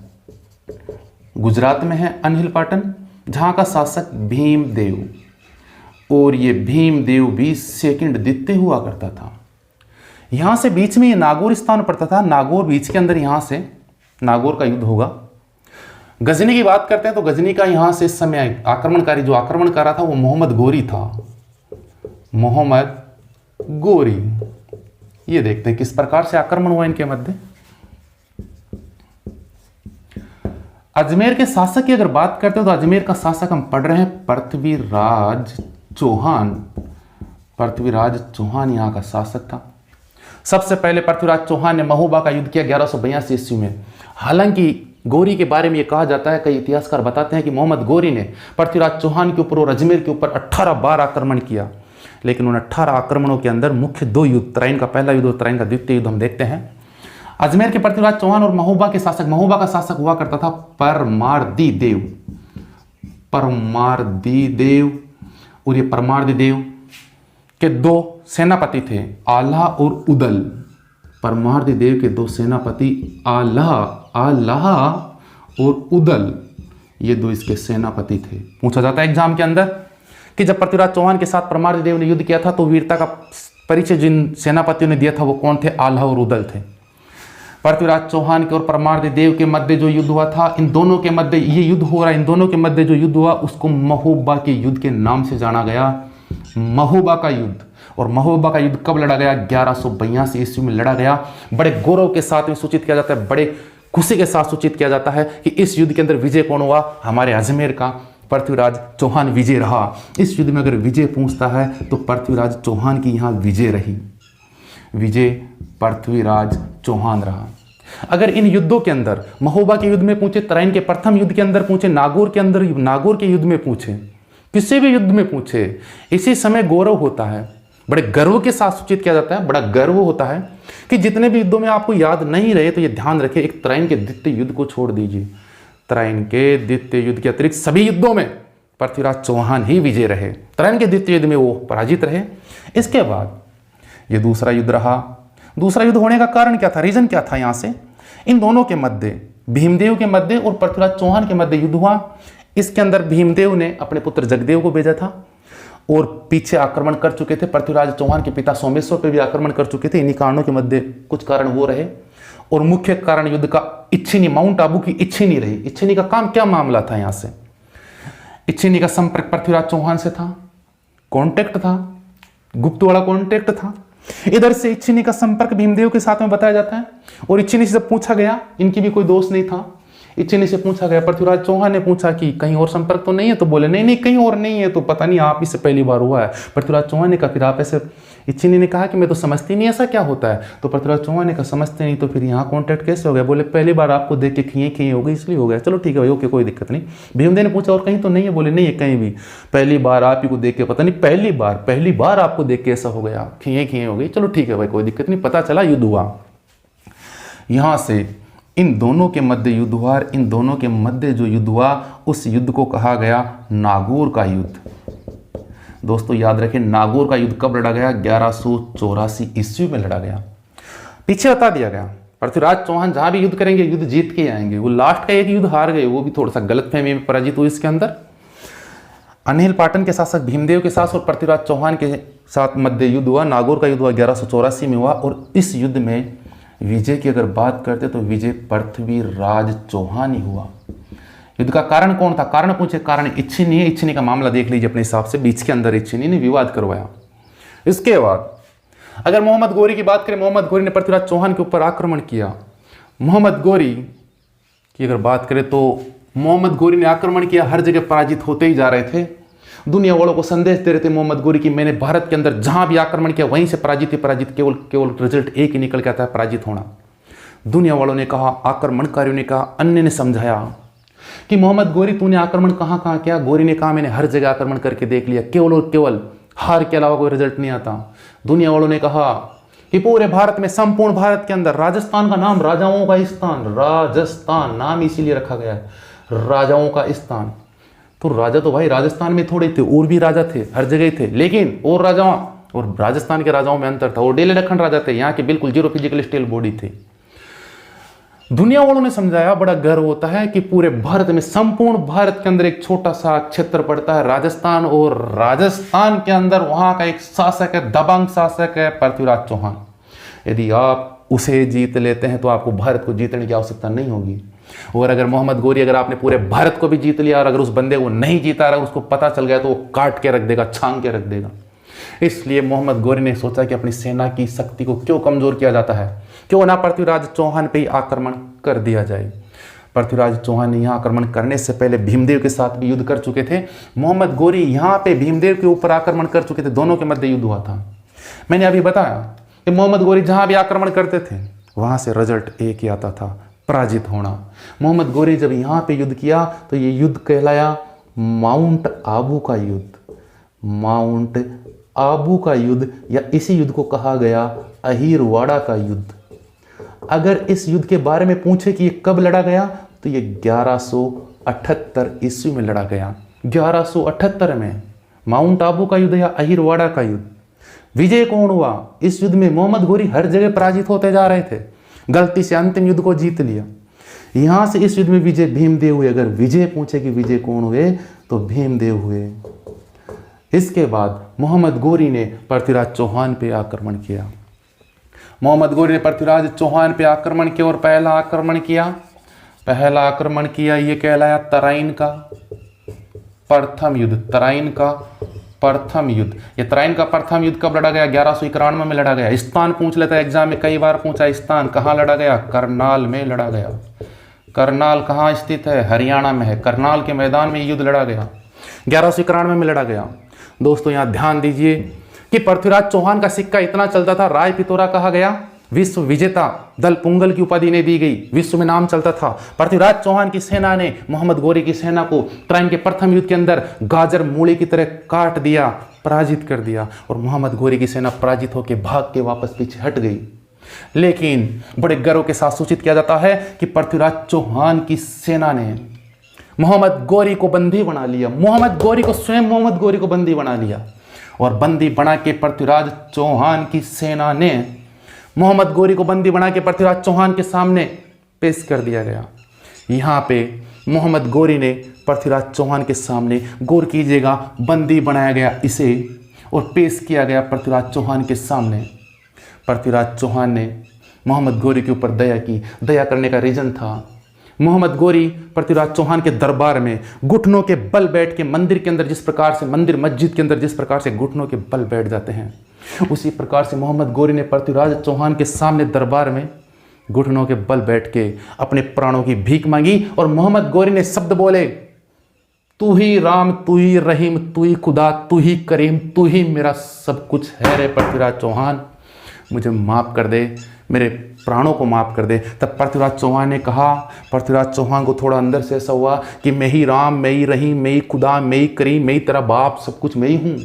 गुजरात में है, अनहिल पाटन, जहां का शासक भीमदेव, और ये भीमदेव भी सेकंड द्वितीय हुआ करता था। यहां से बीच में ये नागौर स्थान पड़ता था। नागौर बीच के अंदर, यहां से नागौर का युद्ध होगा। गजनी की बात करते हैं तो गजनी का यहां से इस समय आक्रमणकारी जो आक्रमण कर रहा था वो मोहम्मद गोरी था। मोहम्मद गोरी। ये देखते हैं किस प्रकार से आक्रमण हुआ इनके मध्य। अजमेर के शासक की अगर बात करते हैं तो अजमेर का शासक हम पढ़ रहे हैं पृथ्वीराज चौहान। पृथ्वीराज चौहान यहां का शासक था। सबसे पहले पृथ्वीराज चौहान ने महोबा का युद्ध किया 1182 ईस्वी में। हालांकि गोरी के बारे में यह कहा जाता है, कई इतिहासकार बताते हैं कि मोहम्मद गोरी ने पृथ्वीराज चौहान के ऊपर और अजमेर के ऊपर 18 बार आक्रमण किया, लेकिन उन 18 आक्रमणों के अंदर मुख्य 2 युद्ध, तराइन का पहला युद्ध और तराइन का द्वितीय युद्ध हम देखते हैं। अजमेर के पृथ्वीराज चौहान और महोबा के शासक, महोबा का शासक हुआ करता था परमार्दी देव, और ये परमार्दी देव के 2 सेनापति थे, आल्हा और उदल। परमार्दी देव के 2 सेनापति आल्हा और उदल, ये 2 इसके सेनापति थे। पूछा जाता है एग्जाम के अंदर कि जब पृथ्वीराज चौहान के साथ परमार्दी देव ने युद्ध किया था तो वीरता का परिचय जिन सेनापतियों ने दिया था वो कौन थे? आल्हा और उदल थे। पृथ्वीराज चौहान के और परमार्दी देव के मध्य जो युद्ध हुआ था, इन दोनों के मध्य ये युद्ध हो रहा है, इन दोनों के मध्य जो युद्ध हुआ उसको महोबा के युद्ध के नाम से जाना गया, महोबा का युद्ध। और महोबा का युद्ध कब लड़ा गया? 1182 ईस्वी में लड़ा गया। बड़े गौरव के साथ में सूचित किया जाता है, बड़े खुशी के साथ सूचित किया जाता है कि इस युद्ध के अंदर विजय कौन हुआ? हमारे अजमेर का पृथ्वीराज चौहान विजय रहा। इस युद्ध में अगर विजय पूछता है तो पृथ्वीराज चौहान की यहाँ विजय रही, विजय पृथ्वीराज चौहान रहा। अगर इन युद्धों के अंदर महोबा के युद्ध में पूछे, तराइन के प्रथम युद्ध के अंदर पूछे, नागौर के अंदर, नागौर के युद्ध में पूछे, किसी भी युद्ध में पूछे, इसी समय गौरव होता है। बड़े गर्व के साथ सूचित किया जाता है। बड़ा गर्व होता है कि जितने भी युद्धों में आपको याद नहीं रहे तो ये ध्यान रखें, एक तराइन के द्वितीय युद्ध को छोड़ दीजिए, तराइन के द्वितीय युद्ध के अतिरिक्त सभी युद्धों में पृथ्वीराज चौहान ही विजय रहे। तराइन के द्वितीय युद्ध में वो पराजित रहे। इसके बाद ये दूसरा युद्ध रहा। दूसरा युद्ध होने का कारण क्या था, रीजन क्या था? यहाँ से इन दोनों के मध्य, भीमदेव के मध्य और पृथ्वीराज चौहान के मध्य युद्ध हुआ। इसके अंदर भीमदेव ने अपने पुत्र जगदेव को भेजा था और पीछे आक्रमण कर चुके थे। पृथ्वीराज चौहान के पिता सोमेश्वर पर भी आक्रमण कर चुके थे। इन्हीं कारणों के मध्य कुछ कारण वो रहे और मुख्य कारण युद्ध का इच्छिनी, माउंट आबू की इच्छिनी रही। इच्छिनी का काम क्या मामला था? यहाँ से इच्छिनी का संपर्क पृथ्वीराज चौहान से था, कॉन्टेक्ट था, गुप्त वाला कॉन्टेक्ट था। इधर से इच्छिनी का संपर्क भीमदेव के साथ में बताया जाता है और इच्छिनी से जब पूछा गया, इनकी भी कोई दोष नहीं था, इच्छिनी से पूछा गया, पृथ्वीराज चौहान ने पूछा कि कहीं और संपर्क तो नहीं है? तो बोले नहीं नहीं कहीं और नहीं है, तो पता नहीं आप इससे पहली बार हुआ है। पृथ्वीराज चौहान ने कहा फिर आप ऐसे, इच्छिनी ने कहा कि मैं तो समझती नहीं ऐसा क्या होता है। तो पृथ्वीराज चौहान ने कहा समझते नहीं तो फिर यहाँ कॉन्टैक्ट कैसे हो गया? बोले पहली बार आपको देख के खिए हो गई इसलिए हो गया। चलो ठीक है भाई, ओके कोई दिक्कत नहीं। भीमदेव ने पूछा और कहीं तो नहीं है? बोले नहीं है कहीं भी, पहली बार आप ही को देख के, पता नहीं पहली बार आपको देख के ऐसा हो गया, खिए हो गई। चलो ठीक है भाई कोई दिक्कत नहीं। पता चला युद्ध हुआ। यहाँ से इन दोनों के मध्य युद्ध हुआ और इन दोनों के मध्य जो युद्ध हुआ उस युद्ध को कहा गया नागौर का युद्ध। दोस्तों याद रखें, नागौर का युद्ध कब लड़ा गया? 1184 ईस्वी में लड़ा गया। पीछे बता दिया गया, पृथ्वीराज चौहान जहां भी युद्ध करेंगे युद्ध जीत के आएंगे। वो लास्ट का एक युद्ध हार गए, वो भी थोड़ा सा गलतफहमी में पराजित हुई। इसके अंदर अनिल पाटन के शासक भीमदेव के साथ और पृथ्वीराज चौहान के साथ मध्य युद्ध हुआ। नागौर का युद्ध हुआ 1184 में हुआ और इस युद्ध में विजय की अगर बात करते तो विजय पृथ्वीराज चौहान ही हुआ। युद्ध का कारण कौन था? कारण पूछे, कारण इच्छिनी है। इच्छिनी का मामला देख लीजिए अपने हिसाब से, बीच के अंदर इच्छिनी ने विवाद करवाया। इसके बाद अगर मोहम्मद गौरी की बात करें, मोहम्मद गौरी ने पृथ्वीराज चौहान के ऊपर आक्रमण किया। मोहम्मद गौरी की अगर बात करें तो मोहम्मद गौरी ने आक्रमण किया, हर जगह पराजित होते ही जा रहे थे। दुनिया वालों को संदेश दे रहे थे मोहम्मद गौरी की मैंने भारत के अंदर जहां भी आक्रमण किया वहीं से पराजित ही पराजित, केवल रिजल्ट एक ही निकल के आता है, पराजित होना। दुनिया वालों ने कहा, आक्रमणकारियों ने कहा, अन्य ने समझाया कि मोहम्मद गौरी तूने आक्रमण कहां कहां किया? गौरी ने कहा मैंने हर जगह आक्रमण करके देख लिया, केवल और केवल हार के अलावा कोई रिजल्ट नहीं आता। दुनिया वालों ने कहा कि पूरे भारत में, संपूर्ण भारत के अंदर, राजस्थान का नाम राजाओं का स्थान, राजस्थान नाम इसीलिए रखा गया है, राजाओं का स्थान। तो राजा तो भाई राजस्थान में थोड़े थे, और भी राजा थे, हर जगह थे, लेकिन और राजाओं और राजस्थान के राजाओं में अंतर था। और डेलखंड राजा थे, यहाँ के बिल्कुल जीरो फिजिकल स्टेल बॉडी थे। दुनिया वालों ने समझाया, बड़ा गर्व होता है कि पूरे भारत में, संपूर्ण भारत के अंदर एक छोटा सा क्षेत्र पड़ता है राजस्थान, और राजस्थान के अंदर वहां का एक शासक है, दबंग शासक है पृथ्वीराज चौहान। यदि आप उसे जीत लेते हैं तो आपको भारत को जीतने की आवश्यकता नहीं होगी। और अगर मोहम्मद गौरी, अगर आपने पूरे भारत को भी जीत लिया और अगर उस बंदे को नहीं जीता, अगर उसको पता चल गया तो वो काट के रख देगा, छांग के रख देगा। इसलिए मोहम्मद गौरी ने सोचा कि अपनी सेना की शक्ति को क्यों कमजोर किया जाता है, क्यों ना पृथ्वीराज चौहान पे ही आक्रमण कर दिया जाए। पृथ्वीराज चौहान ने यहाँ आक्रमण करने से पहले भीमदेव के साथ भी युद्ध कर चुके थे। मोहम्मद गौरी यहाँ पे भीमदेव के ऊपर आक्रमण कर चुके थे, दोनों के मध्य युद्ध हुआ था। मैंने अभी बताया कि मोहम्मद गौरी जहां भी आक्रमण करते थे वहां से रिजल्ट एक ही आता था, पराजित होना। मोहम्मद गौरी जब यहाँ पे युद्ध किया तो ये युद्ध कहलाया माउंट आबू का युद्ध। माउंट आबू का युद्ध, या इसी युद्ध को कहा गया अहीरवाड़ा का युद्ध। अगर इस युद्ध के बारे में पूछे कि ये कब लड़ा गया तो ये 1178 ईस्वी में लड़ा गया। 1178 में माउंट आबू का युद्ध या अहीरवाड़ा का युद्ध। विजय कौन हुआ इस युद्ध में? मोहम्मद गौरी हर जगह पराजित होते जा रहे थे, गलती से अंतिम युद्ध को जीत लिया। यहां से इस युद्ध में विजय भीमदेव हुए। अगर विजय पूछे कि विजय कौन हुए तो भीमदेव हुए। इसके बाद मोहम्मद गौरी ने पृथ्वीराज चौहान पे आक्रमण किया। मोहम्मद गौरी ने पृथ्वीराज चौहान पे आक्रमण किया और पहला आक्रमण किया ये कहलाया तराइन का प्रथम युद्ध। तराइन का प्रथम युद्ध, ये तराइन का प्रथम युद्ध कब लड़ा गया? 1191 में लड़ा गया। स्थान पूछ लेता है एग्जाम में, कई बार पूछा स्थान, कहाँ लड़ा गया? करनाल में लड़ा गया। करनाल कहाँ स्थित है? हरियाणा में है। करनाल के मैदान में युद्ध लड़ा गया, 1191 में लड़ा गया। दोस्तों यहाँ ध्यान दीजिए कि पृथ्वीराज चौहान का सिक्का इतना चलता था, राय पिथौरा कहा गया विश्व विजेता दल पुंगल की उपाधि ने दी गई, विश्व में नाम चलता था। पृथ्वीराज चौहान की सेना ने मोहम्मद गोरी की सेना को ट्राइन के प्रथम युद्ध के अंदर गाजर मूली की तरह काट दिया, पराजित कर दिया, और मोहम्मद गोरी की सेना पराजित होकर भाग के वापस पीछे हट गई। लेकिन बड़े गर्व के साथ सूचित किया जाता है कि पृथ्वीराज चौहान की सेना ने मोहम्मद गोरी को बंदी बना लिया, मोहम्मद गोरी को, स्वयं मोहम्मद गोरी को बंदी बना लिया, और बंदी बना के पृथ्वीराज चौहान की सेना ने मोहम्मद गोरी को बंदी बना के पृथ्वीराज चौहान के सामने पेश कर दिया गया। यहाँ पे मोहम्मद गोरी ने पृथ्वीराज चौहान के सामने, गौर कीजिएगा, बंदी बनाया गया इसे और पेश किया गया पृथ्वीराज चौहान के सामने। पृथ्वीराज चौहान ने मोहम्मद गोरी के ऊपर दया की। दया करने का रीजन था, मोहम्मद गोरी पृथ्वीराज चौहान के दरबार में घुटनों के बल बैठ के, मंदिर के अंदर जिस प्रकार से, मंदिर मस्जिद के अंदर जिस प्रकार से घुटनों के बल बैठ जाते हैं, उसी प्रकार से मोहम्मद गोरी ने पृथ्वीराज चौहान के सामने दरबार में घुटनों के बल बैठ के अपने प्राणों की भीख मांगी। और मोहम्मद गोरी ने शब्द बोले, तू ही राम, तू ही रहीम, तू ही खुदा, तू ही करीम, तू ही मेरा सब कुछ है रे पृथ्वीराज चौहान, मुझे माफ़ कर दे, मेरे प्राणों को माफ़ कर दे। तब पृथ्वीराज चौहान ने कहा, पृथ्वीराज चौहान को थोड़ा अंदर से ऐसा हुआ कि मैं ही राम, मैं ही रहीम, मैं ही खुदा, मैं ही करीम, मैं ही तेरा बाप, सब कुछ मैं ही हूँ।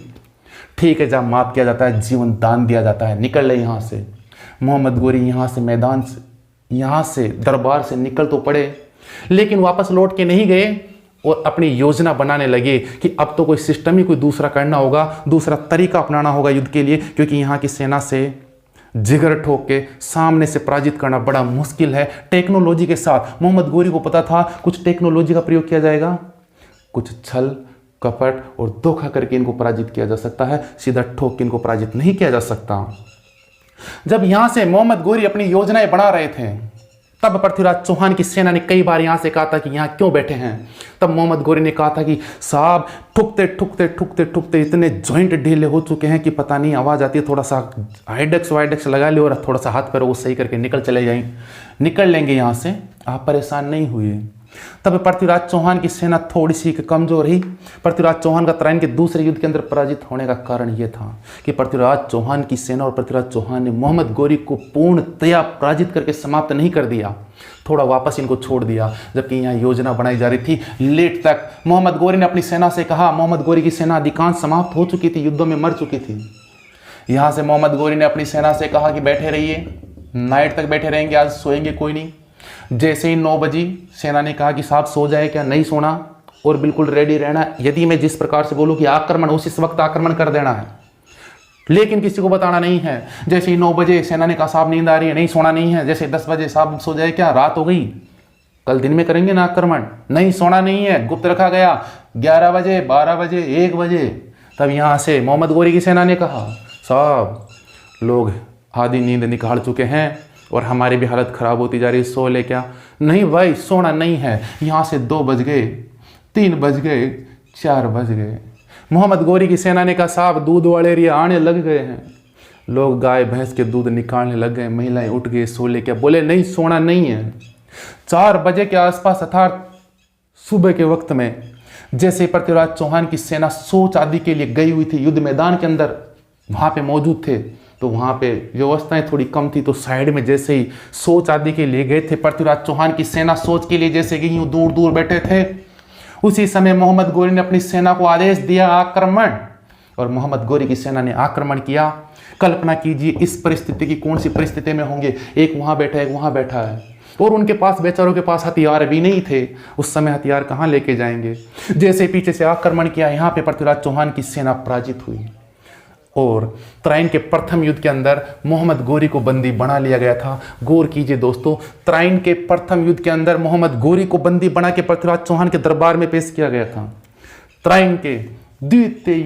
ठीक है, जब माफ़ किया जाता है, जीवन दान दिया जाता है, निकल ले यहाँ से। मोहम्मद गोरी यहाँ से मैदान से, यहाँ से दरबार से निकल तो पड़े, लेकिन वापस लौट के नहीं गए और अपनी योजना बनाने लगे कि अब तो कोई सिस्टम ही कोई दूसरा करना होगा, दूसरा तरीका अपनाना होगा युद्ध के लिए, क्योंकि यहाँ की सेना से जिगर ठोक के सामने से पराजित करना बड़ा मुश्किल है। टेक्नोलॉजी के साथ मोहम्मद गोरी को पता था कुछ टेक्नोलॉजी का प्रयोग किया जाएगा, कुछ छल कपट और धोखा करके इनको पराजित किया जा सकता है, सीधा ठोक के इनको पराजित नहीं किया जा सकता। जब यहां से मोहम्मद गोरी अपनी योजनाएं बना रहे थे, तब पृथ्वीराज चौहान की सेना ने कई बार यहां से कहा था कि यहां क्यों बैठे हैं। तब मोहम्मद गोरी ने कहा था कि साहब, ठुकते ठुकते ठुकते ठुकते इतने जॉइंट ढीले हो चुके हैं कि पता नहीं, आवाज़ आती है, थोड़ा सा हाइडेक्स वाइडेक्स लगा ले और थोड़ा सा हाथ पैर वो सही करके निकल चले जाएं, निकल लेंगे यहाँ से, आप परेशान नहीं हुए। तब पृथ्वीराज चौहान की सेना थोड़ी सी कमजोर रही। पृथ्वीराज चौहान का तराइन के दूसरे युद्ध के अंदर पराजित होने का कारण यह था कि पृथ्वीराज चौहान की सेना और पृथ्वीराज चौहान ने मोहम्मद गोरी को पूर्णतया पराजित करके समाप्त नहीं कर दिया, थोड़ा वापस इनको छोड़ दिया, जबकि यहाँ योजना बनाई जा रही थी। लेट तक मोहम्मद गोरी ने अपनी सेना से कहा, मोहम्मद गोरी की सेना अधिकांश समाप्त हो चुकी थी, युद्धों में मर चुकी थी। यहाँ से मोहम्मद गोरी ने अपनी सेना से कहा कि बैठे रहिए, नाइट तक बैठे रहेंगे, आज सोएंगे कोई नहीं। जैसे ही 9 बजी सेना ने कहा कि साहब सो जाए क्या, नहीं सोना और बिल्कुल रेडी रहना, यदि मैं जिस प्रकार से बोलूं कि आक्रमण, उस वक्त आक्रमण कर देना है, लेकिन किसी को बताना नहीं है। जैसे ही 9 बजे सेना ने कहा साहब नींद आ रही है, नहीं सोना नहीं है। जैसे 10 बजे साहब सो जाए क्या, रात हो गई, कल दिन में करेंगे ना आक्रमण, नहीं सोना नहीं है, गुप्त रखा गया। 11 बजे 12 बजे 1 बजे, तब यहाँ से मोहम्मद गोरी की सेना ने कहा साहब लोग आधी नींद निकाल चुके हैं और हमारी भी हालत ख़राब होती जा रही, सो ले क्या, नहीं भाई सोना नहीं है। यहाँ से 2 बज गए, 3 बज गए, 4 बज गए। मोहम्मद गोरी की सेना ने कहा साहब दूध वाले एरिया आने लग गए हैं, लोग गाय भैंस के दूध निकालने लग गए, महिलाएं उठ गए, सो ले क्या, बोले नहीं सोना नहीं है। 4 बजे के आसपास अर्थात सुबह के वक्त में जैसे पृथ्वीराज चौहान की सेना सोच आदि के लिए गई हुई थी, युद्ध मैदान के अंदर वहाँ पे मौजूद थे, तो वहाँ पे व्यवस्थाएं थोड़ी कम थी, तो साइड में जैसे ही सोच आदि के लिए गए थे, पृथ्वीराज चौहान की सेना सोच के लिए जैसे कि यूँ दूर दूर बैठे थे, उसी समय मोहम्मद गोरी ने अपनी सेना को आदेश दिया आक्रमण, और मोहम्मद गोरी की सेना ने आक्रमण किया। कल्पना कीजिए इस परिस्थिति की, कौन सी परिस्थिति में होंगे, एक वहाँ बैठा है, एक वहाँ बैठा है, और उनके पास बेचारों के पास हथियार भी नहीं थे, उस समय हथियार कहाँ लेके जाएंगे। जैसे पीछे से आक्रमण किया, यहाँ पे पृथ्वीराज चौहान की सेना पराजित हुई और तराइन के प्रथम युद्ध के अंदर मोहम्मद गोरी को बंदी बना लिया गया था। गौर कीजिए दोस्तों, तराइन के प्रथम युद्ध के अंदर मोहम्मद गोरी को बंदी बना के पृथ्वीराज चौहान के दरबार में पेश किया गया था। तराइन के द्वितीय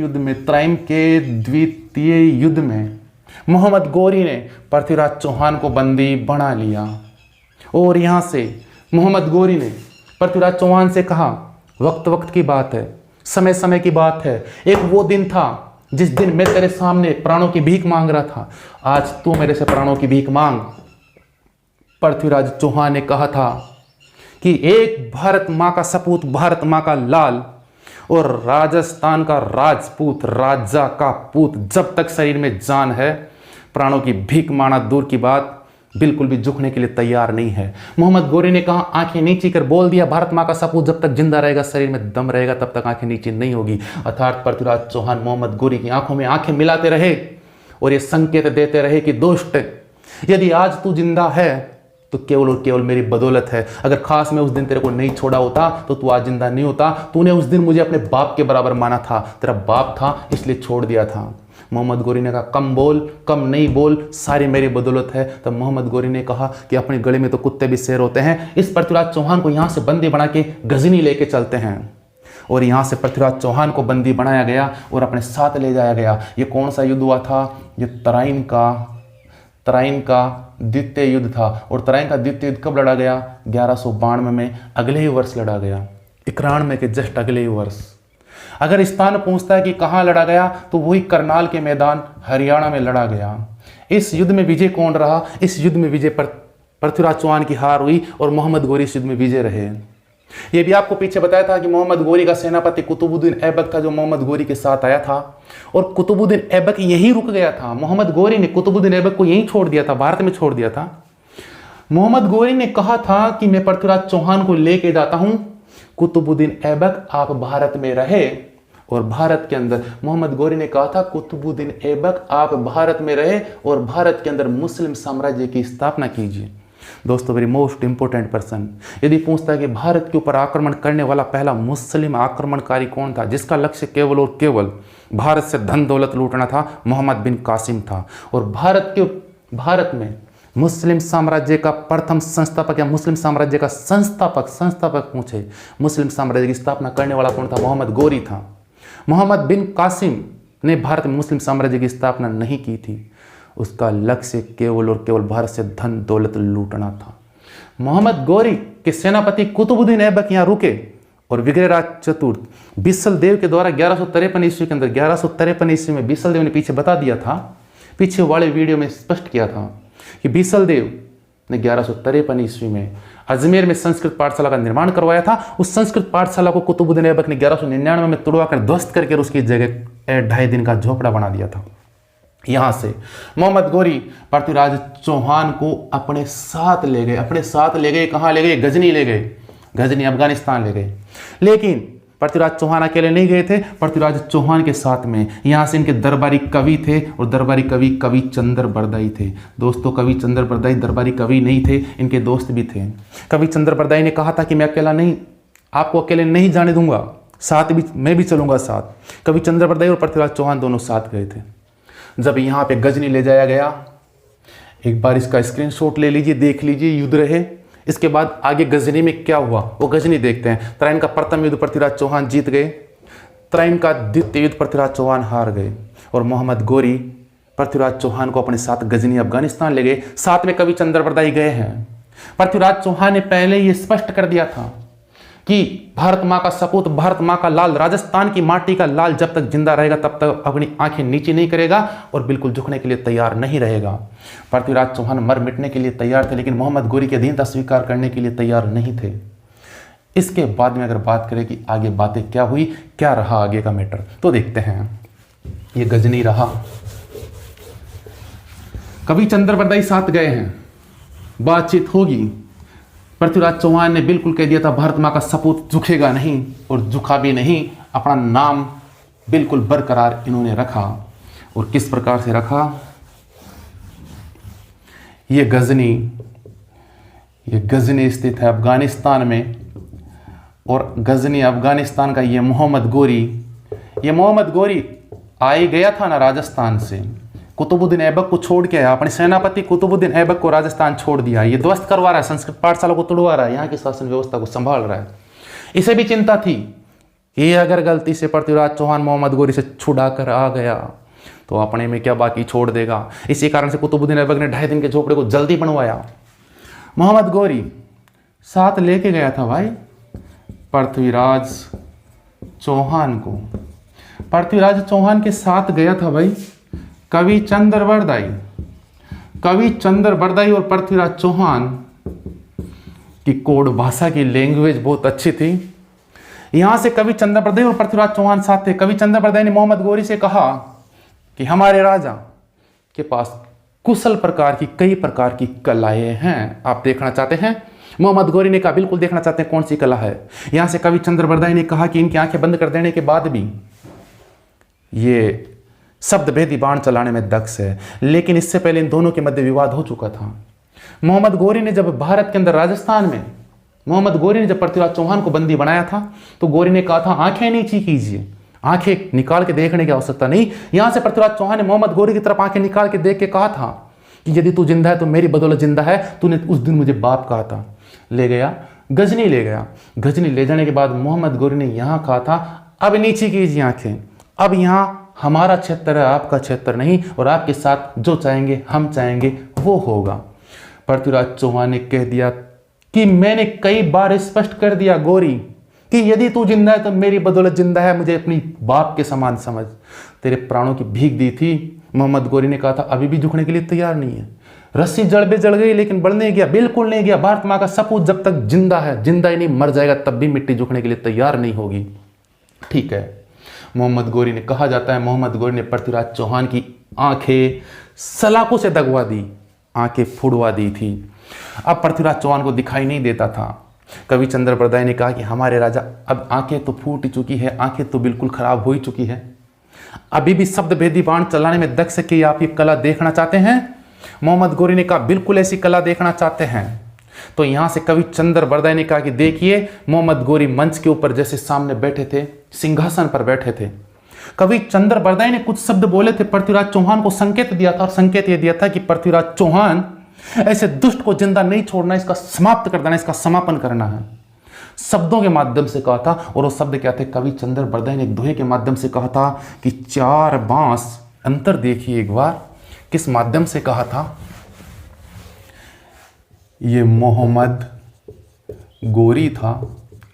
युद्ध में मोहम्मद गोरी ने पृथ्वीराज चौहान को बंदी बना लिया और यहाँ से मोहम्मद गोरी ने पृथ्वीराज चौहान से कहा वक्त वक्त की बात है, समय समय की बात है, एक वो दिन था जिस दिन मैं तेरे सामने प्राणों की भीख मांग रहा था, आज तू मेरे से प्राणों की भीख मांग। पृथ्वीराज चौहान ने कहा था कि एक भारत माँ का सपूत, भारत माँ का लाल और राजस्थान का राजपूत, राजा का पूत, जब तक शरीर में जान है प्राणों की भीख मांगना दूर की बात, बिल्कुल भी झुकने के लिए तैयार नहीं है। मोहम्मद गोरी ने कहा, आंखें नीची कर बोल दिया, भारत माँ का सपूत जब तक जिंदा रहेगा, शरीर में दम रहेगा, तब तक आंखें नीची नहीं होगी। अर्थात पृथ्वीराज चौहान मोहम्मद गोरी की आंखों में आंखें मिलाते रहे और ये संकेत देते रहे कि दोस्त, यदि आज तू जिंदा है तो केवल और केवल मेरी बदौलत है। अगर खास मैं उस दिन तेरे को नहीं छोड़ा होता तो तू आज जिंदा नहीं होता। तूने उस दिन मुझे अपने बाप के बराबर माना था, तेरा बाप था इसलिए छोड़ दिया था। मोहम्मद गोरी ने कहा, कम बोल, कम नहीं बोल, सारी मेरी बदौलत है। तब मोहम्मद गोरी ने कहा कि अपने गले में तो कुत्ते भी शेर होते हैं, इस पृथ्वीराज चौहान को यहाँ से बंदी बना के गजनी लेके चलते हैं। और यहाँ से पृथ्वीराज चौहान को बंदी बनाया गया और अपने साथ ले जाया गया। ये कौन सा युद्ध हुआ था? ये तराइन का द्वितीय युद्ध था। और तराइन का द्वितीय युद्ध कब लड़ा गया? 1192 में, अगले ही वर्ष लड़ा गया, 91 के जस्ट अगले ही वर्ष। अगर स्थान पूछता है कि कहाँ लड़ा गया, तो वही करनाल के मैदान हरियाणा में लड़ा गया। इस युद्ध में विजय कौन रहा? इस युद्ध में विजय पृथ्वीराज चौहान की हार हुई और मोहम्मद गोरी इस युद्ध में विजय रहे। ये भी आपको पीछे बताया था कि मोहम्मद गोरी का सेनापति कुतुबुद्दीन ऐबक था, जो मोहम्मद गोरी के साथ आया था और कुतुबुद्दीन ऐबक यहीं रुक गया था। मोहम्मद गोरी ने कुतुबुद्दीन ऐबक को यहीं छोड़ दिया था, भारत में छोड़ दिया था। मोहम्मद गोरी ने कहा था कि मैं पृथ्वीराज चौहान को लेके जाता हूं, कुतुबुद्दीन ऐबक आप भारत में रहे। और भारत के अंदर मोहम्मद गोरी ने कहा था, कुतुबुद्दीन ऐबक आप भारत में रहे और भारत के अंदर मुस्लिम साम्राज्य की स्थापना कीजिए। दोस्तों, वेरी मोस्ट इंपोर्टेंट पर्सन, यदि पूछता है कि भारत के ऊपर आक्रमण करने वाला पहला मुस्लिम आक्रमणकारी कौन था, जिसका लक्ष्य केवल और केवल भारत से धन दौलत लूटना था, मोहम्मद बिन कासिम था। और भारत में मुस्लिम साम्राज्य का प्रथम संस्थापक या मुस्लिम साम्राज्य का संस्थापक पूछे, मुस्लिम साम्राज्य की स्थापना करने वाला कौन था? मोहम्मद गोरी था। मोहम्मद बिन कासिम ने भारत में मुस्लिम साम्राज्य की स्थापना नहीं की थी। उसका लक्ष्य केवल और केवल भारत से धन दौलत लूटना था। मोहम्मद गोरी के सेनापति कुतुबुद्दीन ऐबक यहाँ रुके और विग्रहराज चतुर्थ बिसल देव के द्वारा 1153 ईस्वी के अंदर, 1153 ईस्वी में बिसल देव ने पीछे बता दिया था, पीछे वाले वीडियो में स्पष्ट किया था कि बिसल देव ने 1153 ईस्वी में अजमेर में संस्कृत पाठशाला का निर्माण करवाया था। उस संस्कृत पाठशाला को कुतुबुद्दीन ऐबक ने 1199 में तोड़वाकर ध्वस्त करके उसकी जगह 2.5 दिन का झोपड़ा बना दिया था। यहां से मोहम्मद गोरी पृथ्वीराज चौहान को अपने साथ ले गए। कहां ले गए? गजनी ले गए, गजनी अफगानिस्तान ले गए। लेकिन पृथ्वीराज चौहान अकेले नहीं गए थे, पृथ्वीराज चौहान के साथ में यहां से इनके दरबारी कवि थे और दरबारी कवि चंद्र बरदाई थे। दोस्तों, कवि चंद्र बरदाई दरबारी कवि नहीं थे, इनके दोस्त भी थे। कवि चंद्र बरदाई ने कहा था कि मैं अकेला नहीं, आपको अकेले नहीं जाने दूंगा, साथ भी मैं भी चलूंगा साथ। कवि चंद्र बरदाई और पृथ्वीराज चौहान दोनों साथ गए थे। जब यहाँ पे गजनी ले जाया गया, एक बार इसका स्क्रीनशॉट ले लीजिए, देख लीजिए, युद्ध रहे। इसके बाद आगे गजनी में क्या हुआ वो गजनी देखते हैं। तराइन का प्रथम युद्ध पृथ्वीराज चौहान जीत गए, तराइन का द्वितीय युद्ध पृथ्वीराज चौहान हार गए और मोहम्मद गोरी पृथ्वीराज चौहान को अपने साथ गजनी अफगानिस्तान ले गए। साथ में कवि चंद्र बरदाई गए हैं। पृथ्वीराज चौहान ने पहले ये स्पष्ट कर दिया था कि भारत माँ का सपूत, भारत माँ का लाल, राजस्थान की माटी का लाल जब तक जिंदा रहेगा तब तक अपनी आंखें नीचे नहीं करेगा और बिल्कुल झुकने के लिए तैयार नहीं रहेगा। पृथ्वीराज चौहान मर मिटने के लिए तैयार थे, लेकिन मोहम्मद गोरी की अधीनता स्वीकार करने के लिए तैयार नहीं थे। इसके बाद में अगर बात करें कि आगे बातें क्या हुई, क्या रहा आगे का मैटर, तो देखते हैं। ये गजनी रहा, कवि चंद्र बरदाई साथ गए हैं, बातचीत होगी। पृथ्वीराज चौहान ने बिल्कुल कह दिया था भारत माँ का सपूत झुकेगा नहीं और झुका भी नहीं। अपना नाम बिल्कुल बरकरार इन्होंने रखा। और किस प्रकार से रखा? ये गजनी स्थित है अफगानिस्तान में और गजनी अफगानिस्तान का ये मोहम्मद गोरी आ ही गया था ना राजस्थान से, कुतुबुद्दीन ऐबक को छोड़ के आया, अपने सेनापति कुतुबुद्दीन ऐबक को राजस्थान छोड़ दिया। ये ध्वस्त करवा रहा है, संस्कृत पाठशाला को तोड़वा रहा है, यहाँ की शासन व्यवस्था को संभाल रहा है। इसे भी चिंता थी कि अगर गलती से पृथ्वीराज चौहान मोहम्मद गोरी से छुड़ा कर आ गया तो अपने में क्या बाकी छोड़ देगा। इसी कारण से कुतुबुद्दीन ऐबक ने 2.5 दिन के झोपड़े को जल्दी बनवाया। मोहम्मद गोरी साथ लेके गया था भाई पृथ्वीराज चौहान को, पृथ्वीराज चौहान के साथ गया था भाई कवि चंद्र बरदाई और पृथ्वीराज चौहान की कोड भाषा की लैंग्वेज बहुत अच्छी थी। यहां से कवि चंद्र बरदाई और पृथ्वीराज चौहान साथ थे। कवि चंद्र बरदाई ने मोहम्मद गोरी से कहा कि हमारे राजा के पास कुशल प्रकार की कई प्रकार की कलाएं हैं। आप देखना चाहते हैं? मोहम्मद गौरी ने कहा बिल्कुल देखना चाहते हैं कौन सी कला है। यहां से कवि चंद्र बरदाई ने कहा कि इनकी आंखें बंद कर देने के बाद भी ये शब्द भेदी बाण चलाने में दक्ष है। लेकिन इससे पहले इन दोनों के मध्य विवाद हो चुका था। मोहम्मद गौरी ने जब भारत के अंदर राजस्थान में मोहम्मद गौरी ने जब पृथ्वीराज चौहान को बंदी बनाया था तो गौरी ने कहा था आंखें नीची कीजिए, आंखें निकाल के देखने की आवश्यकता नहीं। यहां से पृथ्वीराज चौहान ने मोहम्मद गौरी की तरफ आंखें निकाल के देख के कहा था कि यदि तू जिंदा है तो मेरी बदौलत जिंदा है, तूने उस दिन मुझे बाप कहा था। ले गया, गजनी ले गया। गजनी ले जाने के बाद मोहम्मद गौरी ने यहां कहा था अब नीची कीजिए आंखें, अब यहां हमारा क्षेत्र है, आपका क्षेत्र नहीं, और आपके साथ जो चाहेंगे हम चाहेंगे वो होगा। पृथ्वीराज चौहान ने कह दिया कि मैंने कई बार स्पष्ट कर दिया गौरी कि यदि तू जिंदा है तो मेरी बदौलत जिंदा है, मुझे अपनी बाप के समान समझ। तेरे प्राणों की भीख दी थी। मोहम्मद गौरी ने कहा था अभी भी झुकने के लिए तैयार नहीं है। रस्सी जड़ गई लेकिन बढ़ नहीं गया, बिल्कुल नहीं गया। भारत माँ का सपूत जब तक जिंदा है, जिंदा ही नहीं मर जाएगा तब भी मिट्टी झुकने के लिए तैयार नहीं होगी। ठीक है, मोहम्मद गौरी ने कहा जाता है मोहम्मद गौरी ने पृथ्वीराज चौहान की आंखें सलाखों से दगवा दी, आंखें फुड़वा दी थी। अब पृथ्वीराज चौहान को दिखाई नहीं देता था। कवि चंद्र बरदाई ने कहा कि हमारे राजा अब आंखें तो फूट चुकी है, आंखें तो बिल्कुल खराब हो ही चुकी है, अभी भी शब्द भेदी बाण चलाने में दक्ष की आप ये कला देखना चाहते हैं? मोहम्मद गौरी ने कहा बिल्कुल ऐसी कला देखना चाहते हैं। तो यहां से कवि चंद्र बरदाई ने कहा कि देखिए मोहम्मद गौरी मंच के ऊपर जैसे सामने बैठे थे, सिंहासन पर बैठे थे। कवि चंद्र बरदाई ने कुछ शब्द बोले थे, पृथ्वीराज चौहान को संकेत दिया था, और संकेत यह दिया था कि पृथ्वीराज चौहान ऐसे दुष्ट को जिंदा नहीं छोड़ना, इसका समाप्त कर देना, इसका समापन करना है। शब्दों के माध्यम से कहा था, और वो शब्द क्या थे? कवि चंद्र बरदाई ने एक दोहे के माध्यम से कहा था कि चार बांस। अंतर देखिए एक बार, किस माध्यम से कहा था? ये मोहम्मद गौरी था,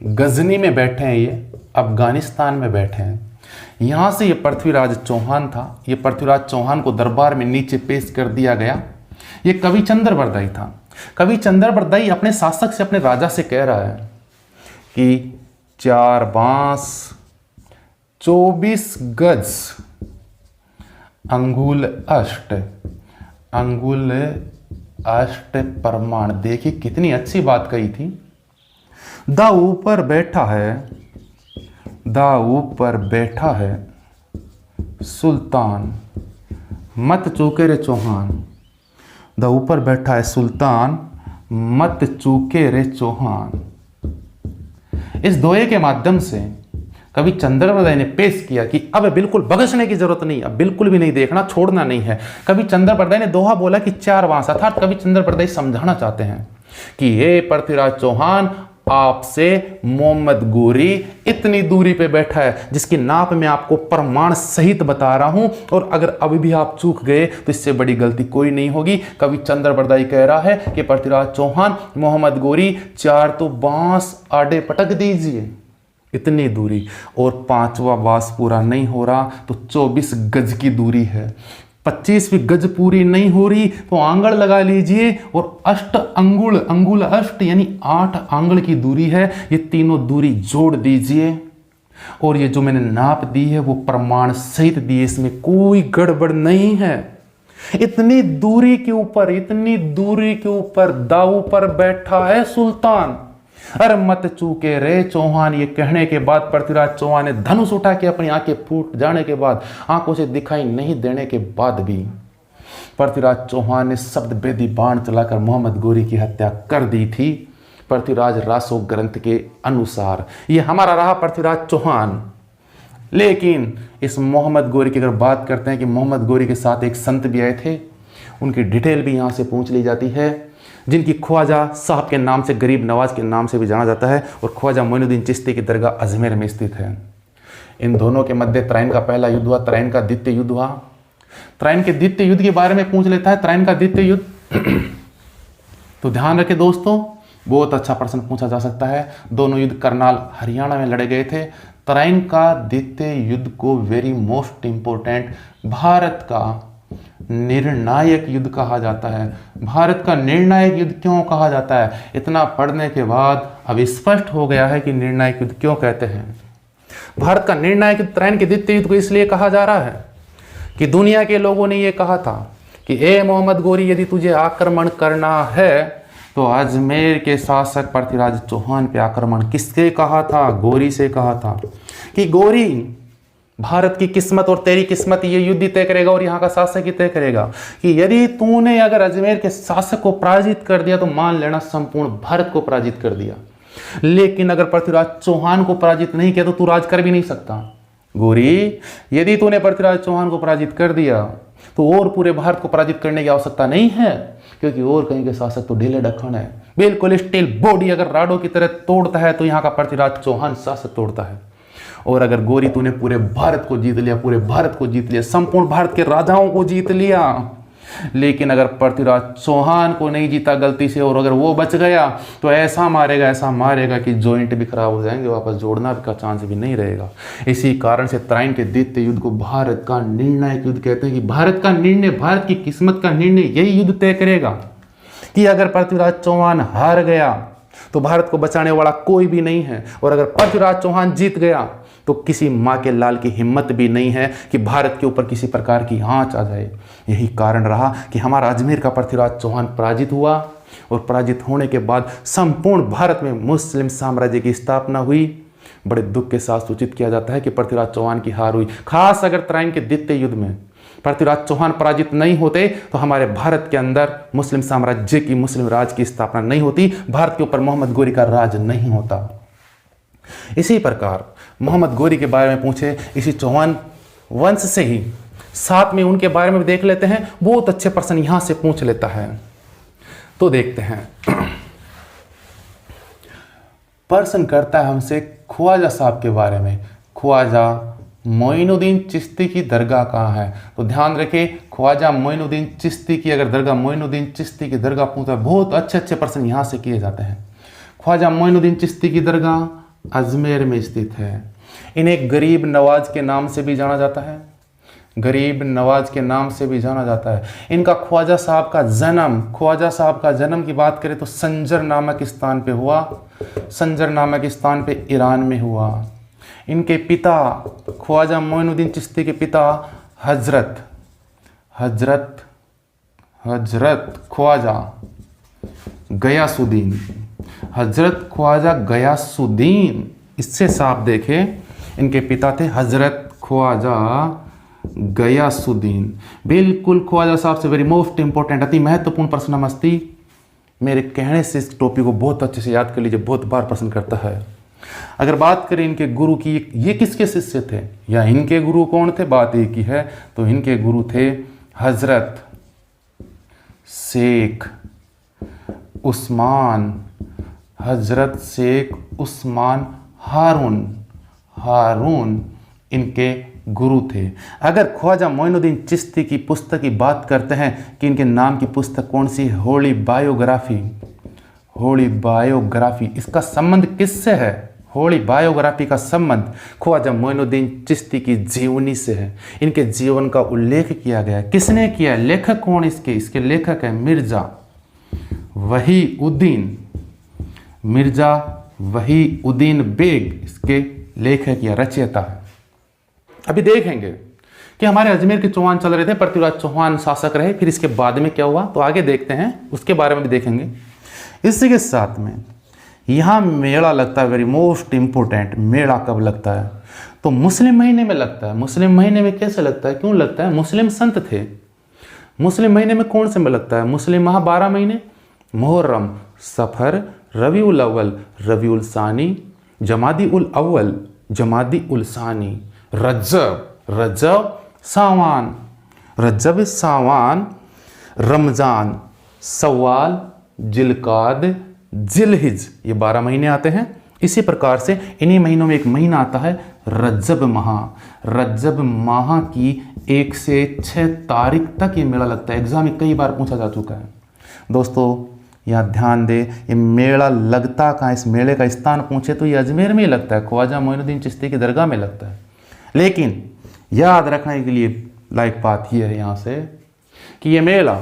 गजनी में बैठे हैं, ये अफगानिस्तान में बैठे हैं। यहां से ये पृथ्वीराज चौहान था, ये पृथ्वीराज चौहान को दरबार में नीचे पेश कर दिया गया। ये कवि चंद्र बरदाई था। कवि चंद्र बरदाई अपने शासक से, अपने राजा से कह रहा है कि 4 बांस 24 गज अंगुल अष्ट प्रमाण। देखिए कितनी अच्छी बात कही थी। दा ऊपर बैठा है सुल्तान, मत चूके रे चौहान। दा ऊपर बैठा है सुल्तान, मत चूके रे चौहान। इस दोहे के माध्यम से कवि चंद्र बरदाई ने पेश किया कि अब बिल्कुल बगसने की जरूरत नहीं, अब बिल्कुल भी नहीं देखना, छोड़ना नहीं है। कवि चंद्र बरदाई ने दोहा बोला कि 4 बांस, अर्थात कवि चंद्र बरदाई समझाना चाहते हैं कि हे पृथ्वीराज चौहान, आपसे मोहम्मद गौरी इतनी दूरी पे बैठा है जिसकी नाप में आपको प्रमाण सहित बता रहा हूं, और अगर अभी भी आप चूक गए तो इससे बड़ी गलती कोई नहीं होगी। कवि चंद्र बरदाई कह रहा है कि पृथ्वीराज चौहान, मोहम्मद गौरी 4 तो बांस आड़े पटक दीजिए, इतनी दूरी, और 5वां बांस पूरा नहीं हो रहा तो 24 गज की दूरी है, 25वीं गज पूरी नहीं हो रही तो आंगड़ लगा लीजिए, और अष्ट अंगुल अष्ट यानी 8 आंगड़ की दूरी है, ये तीनों दूरी जोड़ दीजिए, और ये जो मैंने नाप दी है वो प्रमाण सहित दी है, इसमें कोई गड़बड़ नहीं है। इतनी दूरी के ऊपर दाऊ पर बैठा है सुल्तान, अरे मत चूके रे चौहान। ये कहने के बाद पृथ्वीराज चौहान ने धनुष उठा के अपनी आंखें फूट जाने के बाद, आंखों से दिखाई नहीं देने के बाद भी पृथ्वीराज चौहान ने शब्द भेदी बाण चलाकर मोहम्मद गौरी की हत्या कर दी थी। पृथ्वीराज रासो ग्रंथ के अनुसार ये हमारा रहा पृथ्वीराज चौहान। लेकिन इस मोहम्मद गौरी की अगर बात करते हैं कि मोहम्मद गौरी के साथ एक संत भी आए थे, उनकी डिटेल भी यहाँ से पूछ ली जाती है, जिनकी ख्वाजा साहब के नाम से, गरीब नवाज के नाम से भी जाना जाता है, और ख्वाजा मोइनुद्दीन चिश्ती की दरगाह अजमेर में स्थित है। इन दोनों के मध्य तराइन का पहला युद्ध हुआ, तराइन का द्वितीय युद्ध हुआ। तराइन के द्वितीय युद्ध के बारे में पूछ लेता है, तराइन का द्वितीय युद्ध तो ध्यान रखें दोस्तों, बहुत अच्छा प्रश्न पूछा जा सकता है। दोनों युद्ध करनाल हरियाणा में लड़े गए थे। तराइन का द्वितीय युद्ध को वेरी मोस्ट इंपोर्टेंट, भारत का निर्णायक युद्ध कहा जाता है। भारत का निर्णायक युद्ध क्यों कहा जाता है? इतना पढ़ने के बाद अब स्पष्ट हो गया है कि निर्णायक युद्ध क्यों कहते हैं। भारत का निर्णायक युद्ध तराइन के द्वितीय युद्ध को इसलिए कहा जा रहा है कि दुनिया के लोगों ने यह कहा था कि ए मोहम्मद गोरी, यदि तुझे आक्रमण करना है तो अजमेर के शासक पृथ्वीराज चौहान पे आक्रमण किससे कहा था? गोरी से कहा था कि गोरी, भारत की किस्मत और तेरी किस्मत ये युद्ध ही तय करेगा और यहाँ का शासक ही तय करेगा कि यदि तूने अगर अजमेर के शासक को पराजित कर दिया तो मान लेना संपूर्ण भारत को पराजित कर दिया। लेकिन अगर पृथ्वीराज चौहान को पराजित नहीं किया तो तू राज कर भी नहीं सकता। गोरी, यदि तूने पृथ्वीराज चौहान को पराजित कर दिया तो और पूरे भारत को पराजित करने की आवश्यकता नहीं है, क्योंकि और कहीं के शासक तो ढीले ढक्कन है, बिल्कुल स्टील बॉडी अगर राडो की तरह तोड़ता है तो यहाँ का पृथ्वीराज चौहान शासक तोड़ता है। और अगर गोरी तूने पूरे भारत को जीत लिया, पूरे भारत को जीत लिया, संपूर्ण भारत के राजाओं को जीत लिया, लेकिन अगर पृथ्वीराज चौहान को नहीं जीता गलती से और अगर वो बच गया तो ऐसा मारेगा कि जॉइंट भी खराब हो जाएंगे, वापस जोड़ना का चांस भी नहीं रहेगा। इसी कारण से तराइन के द्वितीय युद्ध को भारत का निर्णायक युद्ध कहते हैं कि भारत का निर्णय, भारत की किस्मत का निर्णय यही युद्ध तय करेगा कि अगर पृथ्वीराज चौहान हार गया तो भारत को बचाने वाला कोई भी नहीं है, और अगर पृथ्वीराज चौहान जीत गया तो किसी माँ के लाल की हिम्मत भी नहीं है कि भारत के ऊपर किसी प्रकार की आंच आ जाए। यही कारण रहा कि हमारा अजमेर का पृथ्वीराज चौहान पराजित हुआ, और पराजित होने के बाद संपूर्ण भारत में मुस्लिम साम्राज्य की स्थापना हुई। बड़े दुख के साथ सूचित किया जाता है कि पृथ्वीराज चौहान की हार हुई। खास अगर तराइन के द्वितीय युद्ध में पृथ्वीराज चौहान पराजित नहीं होते तो हमारे भारत के अंदर मुस्लिम साम्राज्य की, मुस्लिम राज की स्थापना नहीं होती, भारत के ऊपर मोहम्मद गोरी का राज नहीं होता। इसी प्रकार मोहम्मद गोरी के बारे में पूछे इसी चौहान वंश से ही, साथ में उनके बारे में भी देख लेते हैं। बहुत अच्छे प्रश्न यहां से पूछ लेता है, तो देखते हैं। प्रश्न करता है हमसे ख्वाजा साहब के बारे में। ख्वाजा मोइनुद्दीन चिश्ती की दरगाह कहाँ है? तो ध्यान रखें, ख्वाजा मोइनुद्दीन चिश्ती की अगर दरगाह, मोइनुद्दीन चिश्ती की दरगाह पूछता है, बहुत अच्छे अच्छे प्रश्न यहाँ से किए जाते हैं। ख्वाजा मोइनुद्दीन चिश्ती की दरगाह अजमेर में स्थित है। इन्हें गरीब नवाज के नाम से भी जाना जाता है, गरीब नवाज के नाम से भी जाना जाता है। इनका ख्वाजा साहब का जन्म की बात करें तो संजर नामक स्थान पे हुआ, संजर नामक स्थान पे ईरान में हुआ। इनके पिता ख्वाजा मोइनुद्दीन चिश्ती के पिता हजरत ख्वाजा गयासुद्दीन, हजरत ख्वाजा गयासुद्दीन, इससे साफ देखे इनके पिता थे हजरत ख्वाजा गयासुद्दीन। बिल्कुल ख्वाजा साहब से वेरी मोस्ट इंपॉर्टेंट, अति महत्वपूर्ण प्रश्न मस्ती मेरे कहने से इस टॉपिक को बहुत अच्छे से याद कर लीजिए, बहुत बार प्रश्न करता है। अगर बात करें इनके गुरु की, ये किसके शिष्य थे या इनके गुरु कौन थे, बात एक ही है। तो इनके गुरु थे हजरत शेख उस्मान, हजरत शेख उस्मान हारून इनके गुरु थे। अगर ख्वाजा मोइनुद्दीन चिश्ती की पुस्तक की बात करते हैं कि इनके नाम की पुस्तक कौन सी, होली बायोग्राफी, इसका संबंध किससे है? होली बायोग्राफी का संबंध ख्वाजा मोइनुद्दीन चिश्ती की जीवनी से है। इनके जीवन का उल्लेख किया गया है। किसने किया? लेखक कौन इसके लेखक है मिर्जा वहीउद्दीन बेग, इसके लेखक या रचयिता है। अभी देखेंगे कि हमारे अजमेर के चौहान चल रहे थे, पृथ्वीराज चौहान शासक रहे, फिर इसके बाद में क्या हुआ तो आगे देखते हैं, उसके बारे में भी देखेंगे। इसी के साथ में यहाँ मेला लगता है, वेरी मोस्ट इंपोर्टेंट। मेला कब लगता है? तो मुस्लिम महीने में लगता है। मुस्लिम महीने में कैसे लगता है, क्यों लगता है? मुस्लिम संत थे। मुस्लिम महीने में कौन से में लगता है? मुस्लिम माह 12 महीने, मुहर्रम, सफर, रबीउल अव्वल, रबीउल सानी, जमादी उल सानी, रजब सावान, रमजान, सवाल, जिलकाद, जिलहिज, ये 12 महीने आते हैं। इसी प्रकार से इन्हीं महीनों में एक महीना आता है रजब माह की 1 से 6 तारीख तक ये मेला लगता है। एग्जाम में कई बार पूछा जा चुका है। दोस्तों यहाँ ध्यान दे, ये मेला लगता कहाँ, इस मेले का स्थान पूछे तो ये अजमेर में ही लगता है, ख्वाजा मोइनुद्दीन चिश्ती की दरगाह में लगता है। लेकिन याद रखने के लिए लायक बात यह है यहाँ से कि ये मेला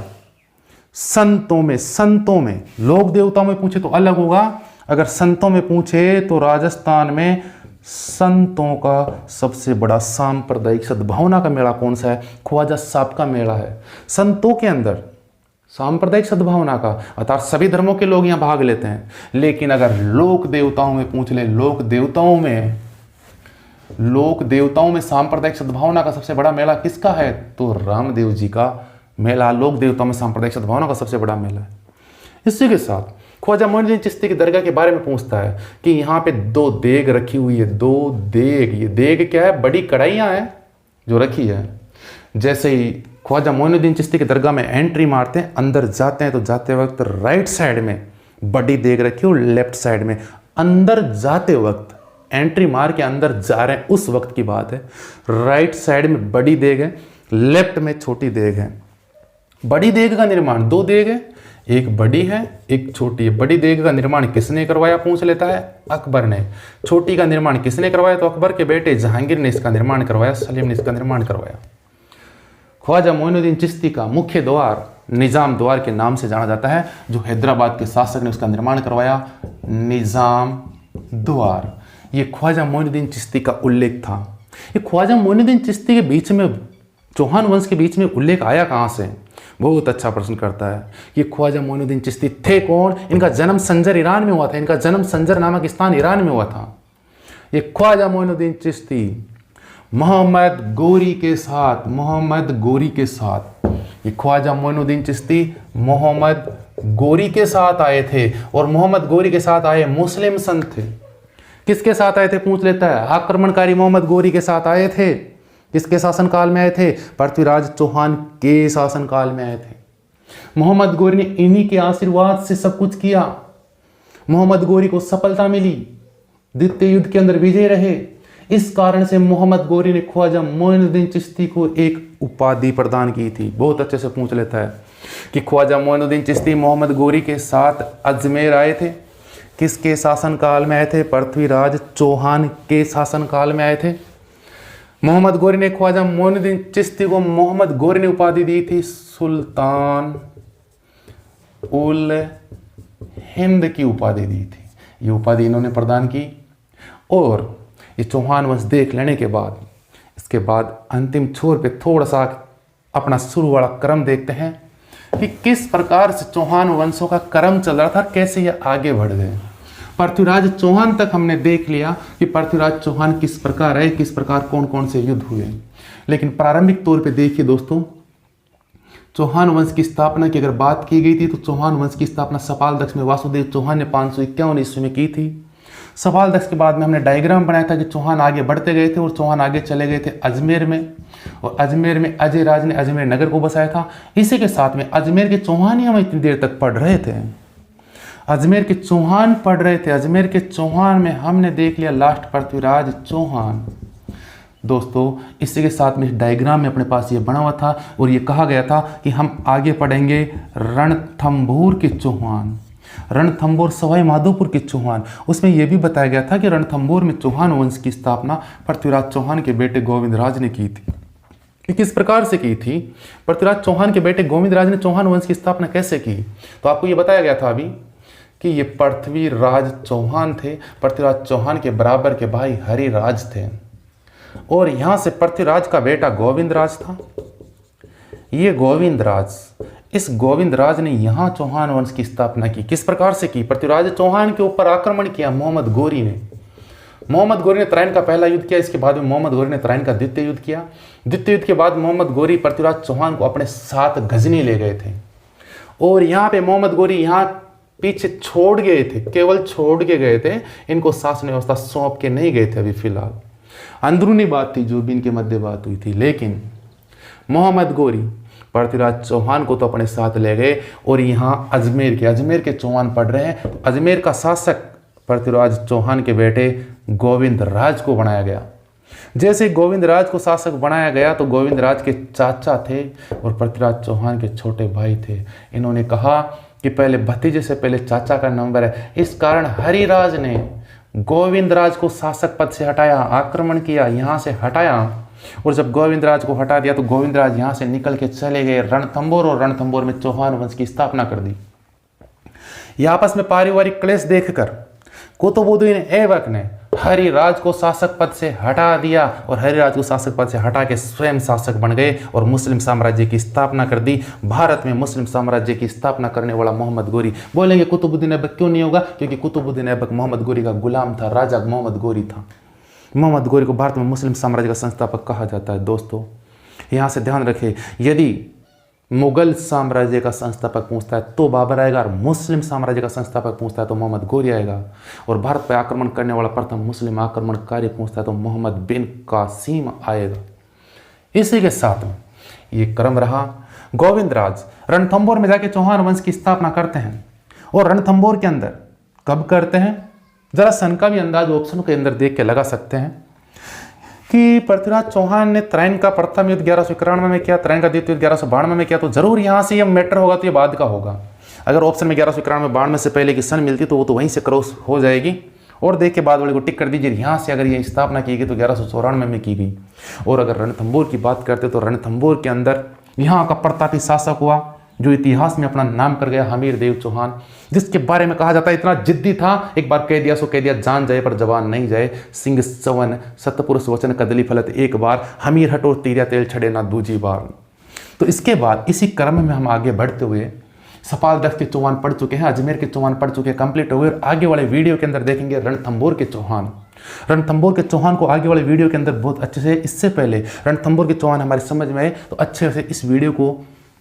संतों में, लोक देवताओं में पूछे तो अलग होगा। अगर संतों में पूछे तो राजस्थान में संतों का सबसे बड़ा सांप्रदायिक सद्भावना का मेला कौन सा है? ख्वाजा साहब का मेला है। संतों के अंदर सांप्रदायिक सद्भावना का, अर्थात सभी धर्मों के लोग यहाँ भाग लेते हैं। लेकिन अगर लोक देवताओं में पूछ ले, लोक देवताओं में सांप्रदायिक सद्भावना का सबसे बड़ा मेला किसका है? तो रामदेव जी का मेला लोक देवताओं में सांप्रदायिक सद्भावना का सबसे बड़ा मेला है। इसी के साथ ख्वाजा मोइनुद्दीन चिश्ती की दरगाह के बारे में पूछता है कि यहाँ पे 2 देग रखी हुई है। 2 देग, ये देग क्या है? बड़ी कढ़ाइयाँ हैं जो रखी है। जैसे ही ख्वाजा मोइनुद्दीन चिश्ती की दरगाह में एंट्री मारते हैं, अंदर जाते हैं, तो जाते वक्त राइट साइड में बड़ी देग रखी है और लेफ्ट साइड में, अंदर जाते वक्त एंट्री मार के अंदर जा रहे हैं उस वक्त की बात है, राइट साइड में बड़ी देग है, लेफ्ट में छोटी देग है। बड़ी देग का निर्माण 2 देग है, एक बड़ी है एक छोटी है। बड़ी देग का निर्माण किसने करवाया? पूछ लेता है, अकबर ने। छोटी का निर्माण किसने करवाया? तो अकबर के बेटे जहांगीर ने इसका निर्माण करवाया, सलीम ने इसका निर्माण करवाया। ख्वाजा मोइनुद्दीन चिश्ती का मुख्य द्वार निज़ाम द्वार के नाम से जाना जाता है, जो हैदराबाद के शासक ने उसका निर्माण करवाया, निज़ाम द्वार। ये ख्वाजा मोइनुद्दीन चिश्ती का उल्लेख था। ये ख्वाजा मोइनुद्दीन चिश्ती के बीच में, चौहान वंश के बीच में उल्लेख आया कहाँ से? बहुत अच्छा प्रश्न करता है। ये ख्वाजा मोइनुद्दीन चिश्ती थे कौन? इनका जन्म संजर ईरान में हुआ था। इनका जन्म संजर नामक स्थान ईरान में हुआ था। ये ख्वाजा मोइनुद्दीन चिश्ती मोहम्मद गोरी के साथ ये ख्वाजा मोइनुद्दीन चिश्ती मोहम्मद गोरी के साथ आए थे। और मोहम्मद गोरी के साथ आए मुस्लिम संत थे। किसके साथ आए थे? पूछ लेता है। आक्रमणकारी मोहम्मद गोरी के साथ आए थे। किसके शासनकाल में आए थे? पृथ्वीराज चौहान के शासनकाल में आए थे। मोहम्मद गोरी ने इन्हीं के आशीर्वाद से सब कुछ किया। मोहम्मद गोरी को सफलता मिली, द्वितीय युद्ध के अंदर विजय रहे। इस कारण से मोहम्मद गोरी ने ख्वाजा मोइनुद्दीन चिश्ती को एक उपाधि प्रदान की थी। बहुत अच्छे से पूछ लेता है कि ख्वाजा मोइनुद्दीन चिश्ती मोहम्मद गोरी के साथ अजमेर आए थे। किसके शासनकाल में आए थे? पृथ्वीराज चौहान के शासनकाल में आए थे। मोहम्मद गोरी ने ख्वाजा मोइनुद्दीन चिश्ती को मोहम्मद गोरी ने उपाधि दी थी सुल्तान उल हिंद की उपाधि दी थी। ये उपाधि इन्होंने प्रदान की। और ये चौहान वंश देख लेने के बाद, इसके बाद अंतिम छोर पे थोड़ा सा अपना शुरू वाला क्रम देखते हैं कि किस प्रकार से चौहान वंशों का क्रम चल रहा था, कैसे ये आगे बढ़ गए। पृथ्वीराज चौहान तक हमने देख लिया कि पृथ्वीराज चौहान किस प्रकार है, किस प्रकार कौन कौन से युद्ध हुए। लेकिन प्रारंभिक तौर पे देखिए दोस्तों, चौहान वंश की स्थापना की अगर बात की गई थी तो चौहान वंश की स्थापना सपालदक्ष में वासुदेव चौहान ने 551 ईस्वी में की थी। सपालदक्ष के बाद में हमने डायग्राम बनाया था कि चौहान आगे बढ़ते गए थे और चौहान आगे चले गए थे अजमेर में, और अजमेर में अजय राज ने अजमेर नगर को बसाया था। इसी के साथ में अजमेर के चौहान ही हम इतनी देर तक पढ़ रहे थे। अजमेर के चौहान पढ़ रहे थे। अजमेर के चौहान में हमने देख लिया लास्ट पृथ्वीराज चौहान। दोस्तों इसी के साथ में डायग्राम में अपने पास ये बना हुआ था और ये कहा गया था कि हम आगे पढ़ेंगे रणथंभौर के चौहान, रणथंभौर सवाई माधोपुर के चौहान। उसमें यह भी बताया गया था कि रणथंभौर में चौहान वंश की स्थापना पृथ्वीराज चौहान के बेटे गोविंदराज ने की थी। किस प्रकार से की थी? पृथ्वीराज चौहान के बेटे गोविंदराज ने चौहान वंश की स्थापना कैसे की? तो आपको ये बताया गया था अभी कि ये पृथ्वीराज चौहान थे। पृथ्वीराज चौहान के बराबर के भाई हरिराज थे और यहां से पृथ्वीराज का बेटा गोविंदराज था। ये गोविंदराज, इस गोविंदराज ने यहां चौहान वंश की स्थापना की। किस प्रकार से की? पृथ्वीराज चौहान के ऊपर आक्रमण किया मोहम्मद गोरी ने। मोहम्मद गोरी ने तराइन का पहला युद्ध किया, इसके बाद में मोहम्मद गोरी ने तराइन का द्वितीय युद्ध किया। द्वितीय युद्ध के बाद मोहम्मद गोरी पृथ्वीराज चौहान को अपने साथ गजनी ले गए थे और यहाँ पे मोहम्मद गोरी यहाँ पीछे छोड़ गए थे, केवल छोड़ के गए थे। इनको शासन व्यवस्था सौंप के नहीं गए थे। अभी फिलहाल अंदरूनी बात थी जो भी इनके मध्य बात हुई थी। लेकिन मोहम्मद गोरी पृथ्वीराज चौहान को तो अपने साथ ले गए और यहाँ अजमेर के चौहान पढ़ रहे हैं। तो अजमेर का शासक पृथ्वीराज चौहान के बेटे गोविंदराज को बनाया गया। जैसे गोविंदराज को शासक बनाया गया तो गोविंदराज के चाचा थे और पृथ्वीराज चौहान के छोटे भाई थे। इन्होंने कहा कि पहले भतीजे से पहले चाचा का नंबर है। इस कारण हरिराज ने गोविंदराज को शासक पद से हटाया, आक्रमण किया, यहाँ से हटाया। और जब गोविंदराज को हटा दिया तो गोविंदराज यहाँ से निकल के चले गए रणथंभौर और रणथंभौर में चौहान वंश की स्थापना कर दी। ये आपस में पारिवारिक क्लेश देखकर कुतुबुद्दीन ऐबक ने हरिराज को शासक पद से हटा दिया और हरिराज को शासक पद से हटा के स्वयं शासक बन गए और मुस्लिम साम्राज्य की स्थापना कर दी। भारत में मुस्लिम साम्राज्य की स्थापना करने वाला मोहम्मद गोरी। बोलेंगे कुतुबुद्दीन ऐबक क्यों नहीं होगा? क्योंकि कुतुबुद्दीन ऐबक मोहम्मद गोरी का गुलाम था, राजा मोहम्मद गोरी था। मोहम्मद गोरी को भारत में मुस्लिम साम्राज्य का संस्थापक कहा जाता है। दोस्तों यहाँ से ध्यान रखें, यदि मुगल साम्राज्य का संस्थापक पूछता है तो बाबर आएगा, और मुस्लिम साम्राज्य का संस्थापक पूछता है तो मोहम्मद गोरी आएगा, और भारत पर आक्रमण करने वाला प्रथम मुस्लिम आक्रमणकारी पूछता है तो मोहम्मद बिन कासिम आएगा। इसी के साथ में ये क्रम रहा। गोविंदराज रणथंभौर में जाके चौहान वंश की स्थापना करते हैं, और रणथंभौर के अंदर कब करते हैं? जरा सन का भी अंदाज ऑप्शन के अंदर देख के लगा सकते हैं कि पृथ्वीराज चौहान ने त्रैन का प्रथम युद्ध 1191 में किया, त्रैन का द्वितीय युद्ध 1192 में किया, तो जरूर यहाँ से ये मैटर होगा, तो ये बाद का होगा। अगर ऑप्शन में 1191-92 से पहले की सन मिलती तो वो तो वहीं से क्रॉस हो जाएगी। और देख के बाद वाले को टिक कर दीजिए, यहाँ से अगर ये स्थापना की गई तो 1194 में की गई। और अगर रणथंभौर की बात करते तो रणथंभौर के अंदर यहाँ का प्रतापी शासक हुआ जो इतिहास में अपना नाम कर गया, हमीर देव चौहान, जिसके बारे में कहा जाता है इतना जिद्दी था, एक बार कह दिया सो कह दिया, जान जाए पर जवान नहीं जाए, सिंह सवन सतपुरुष वचन कदली फलत एक बार, हमीर हटो तीरिया तेल छड़े ना दूजी बार। तो इसके बाद इसी क्रम में हम आगे बढ़ते हुए सपाल दख्त के चौहान पढ़ चुके हैं, अजमेर के चौहान पढ़ चुके हैं, कंप्लीट हो गए। और आगे वाले वीडियो के अंदर देखेंगे रणथंभौर के चौहान। रणथंभौर के चौहान को आगे वाले वीडियो के अंदर बहुत अच्छे से, इससे पहले रणथंभौर के चौहान हमारे समझ में आए तो अच्छे से इस वीडियो को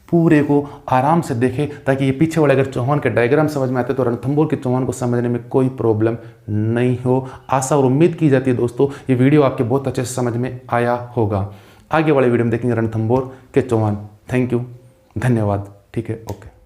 पूरे को आराम से देखें, ताकि ये पीछे वाले अगर चौहान के डायग्राम समझ में आते तो रणथंभौर के चौहान को समझने में कोई प्रॉब्लम नहीं हो। आशा और उम्मीद की जाती है दोस्तों ये वीडियो आपके बहुत अच्छे से समझ में आया होगा। आगे वाले वीडियो में देखेंगे रणथंभौर के चौहान। थैंक यू, धन्यवाद। ठीक है, ओके।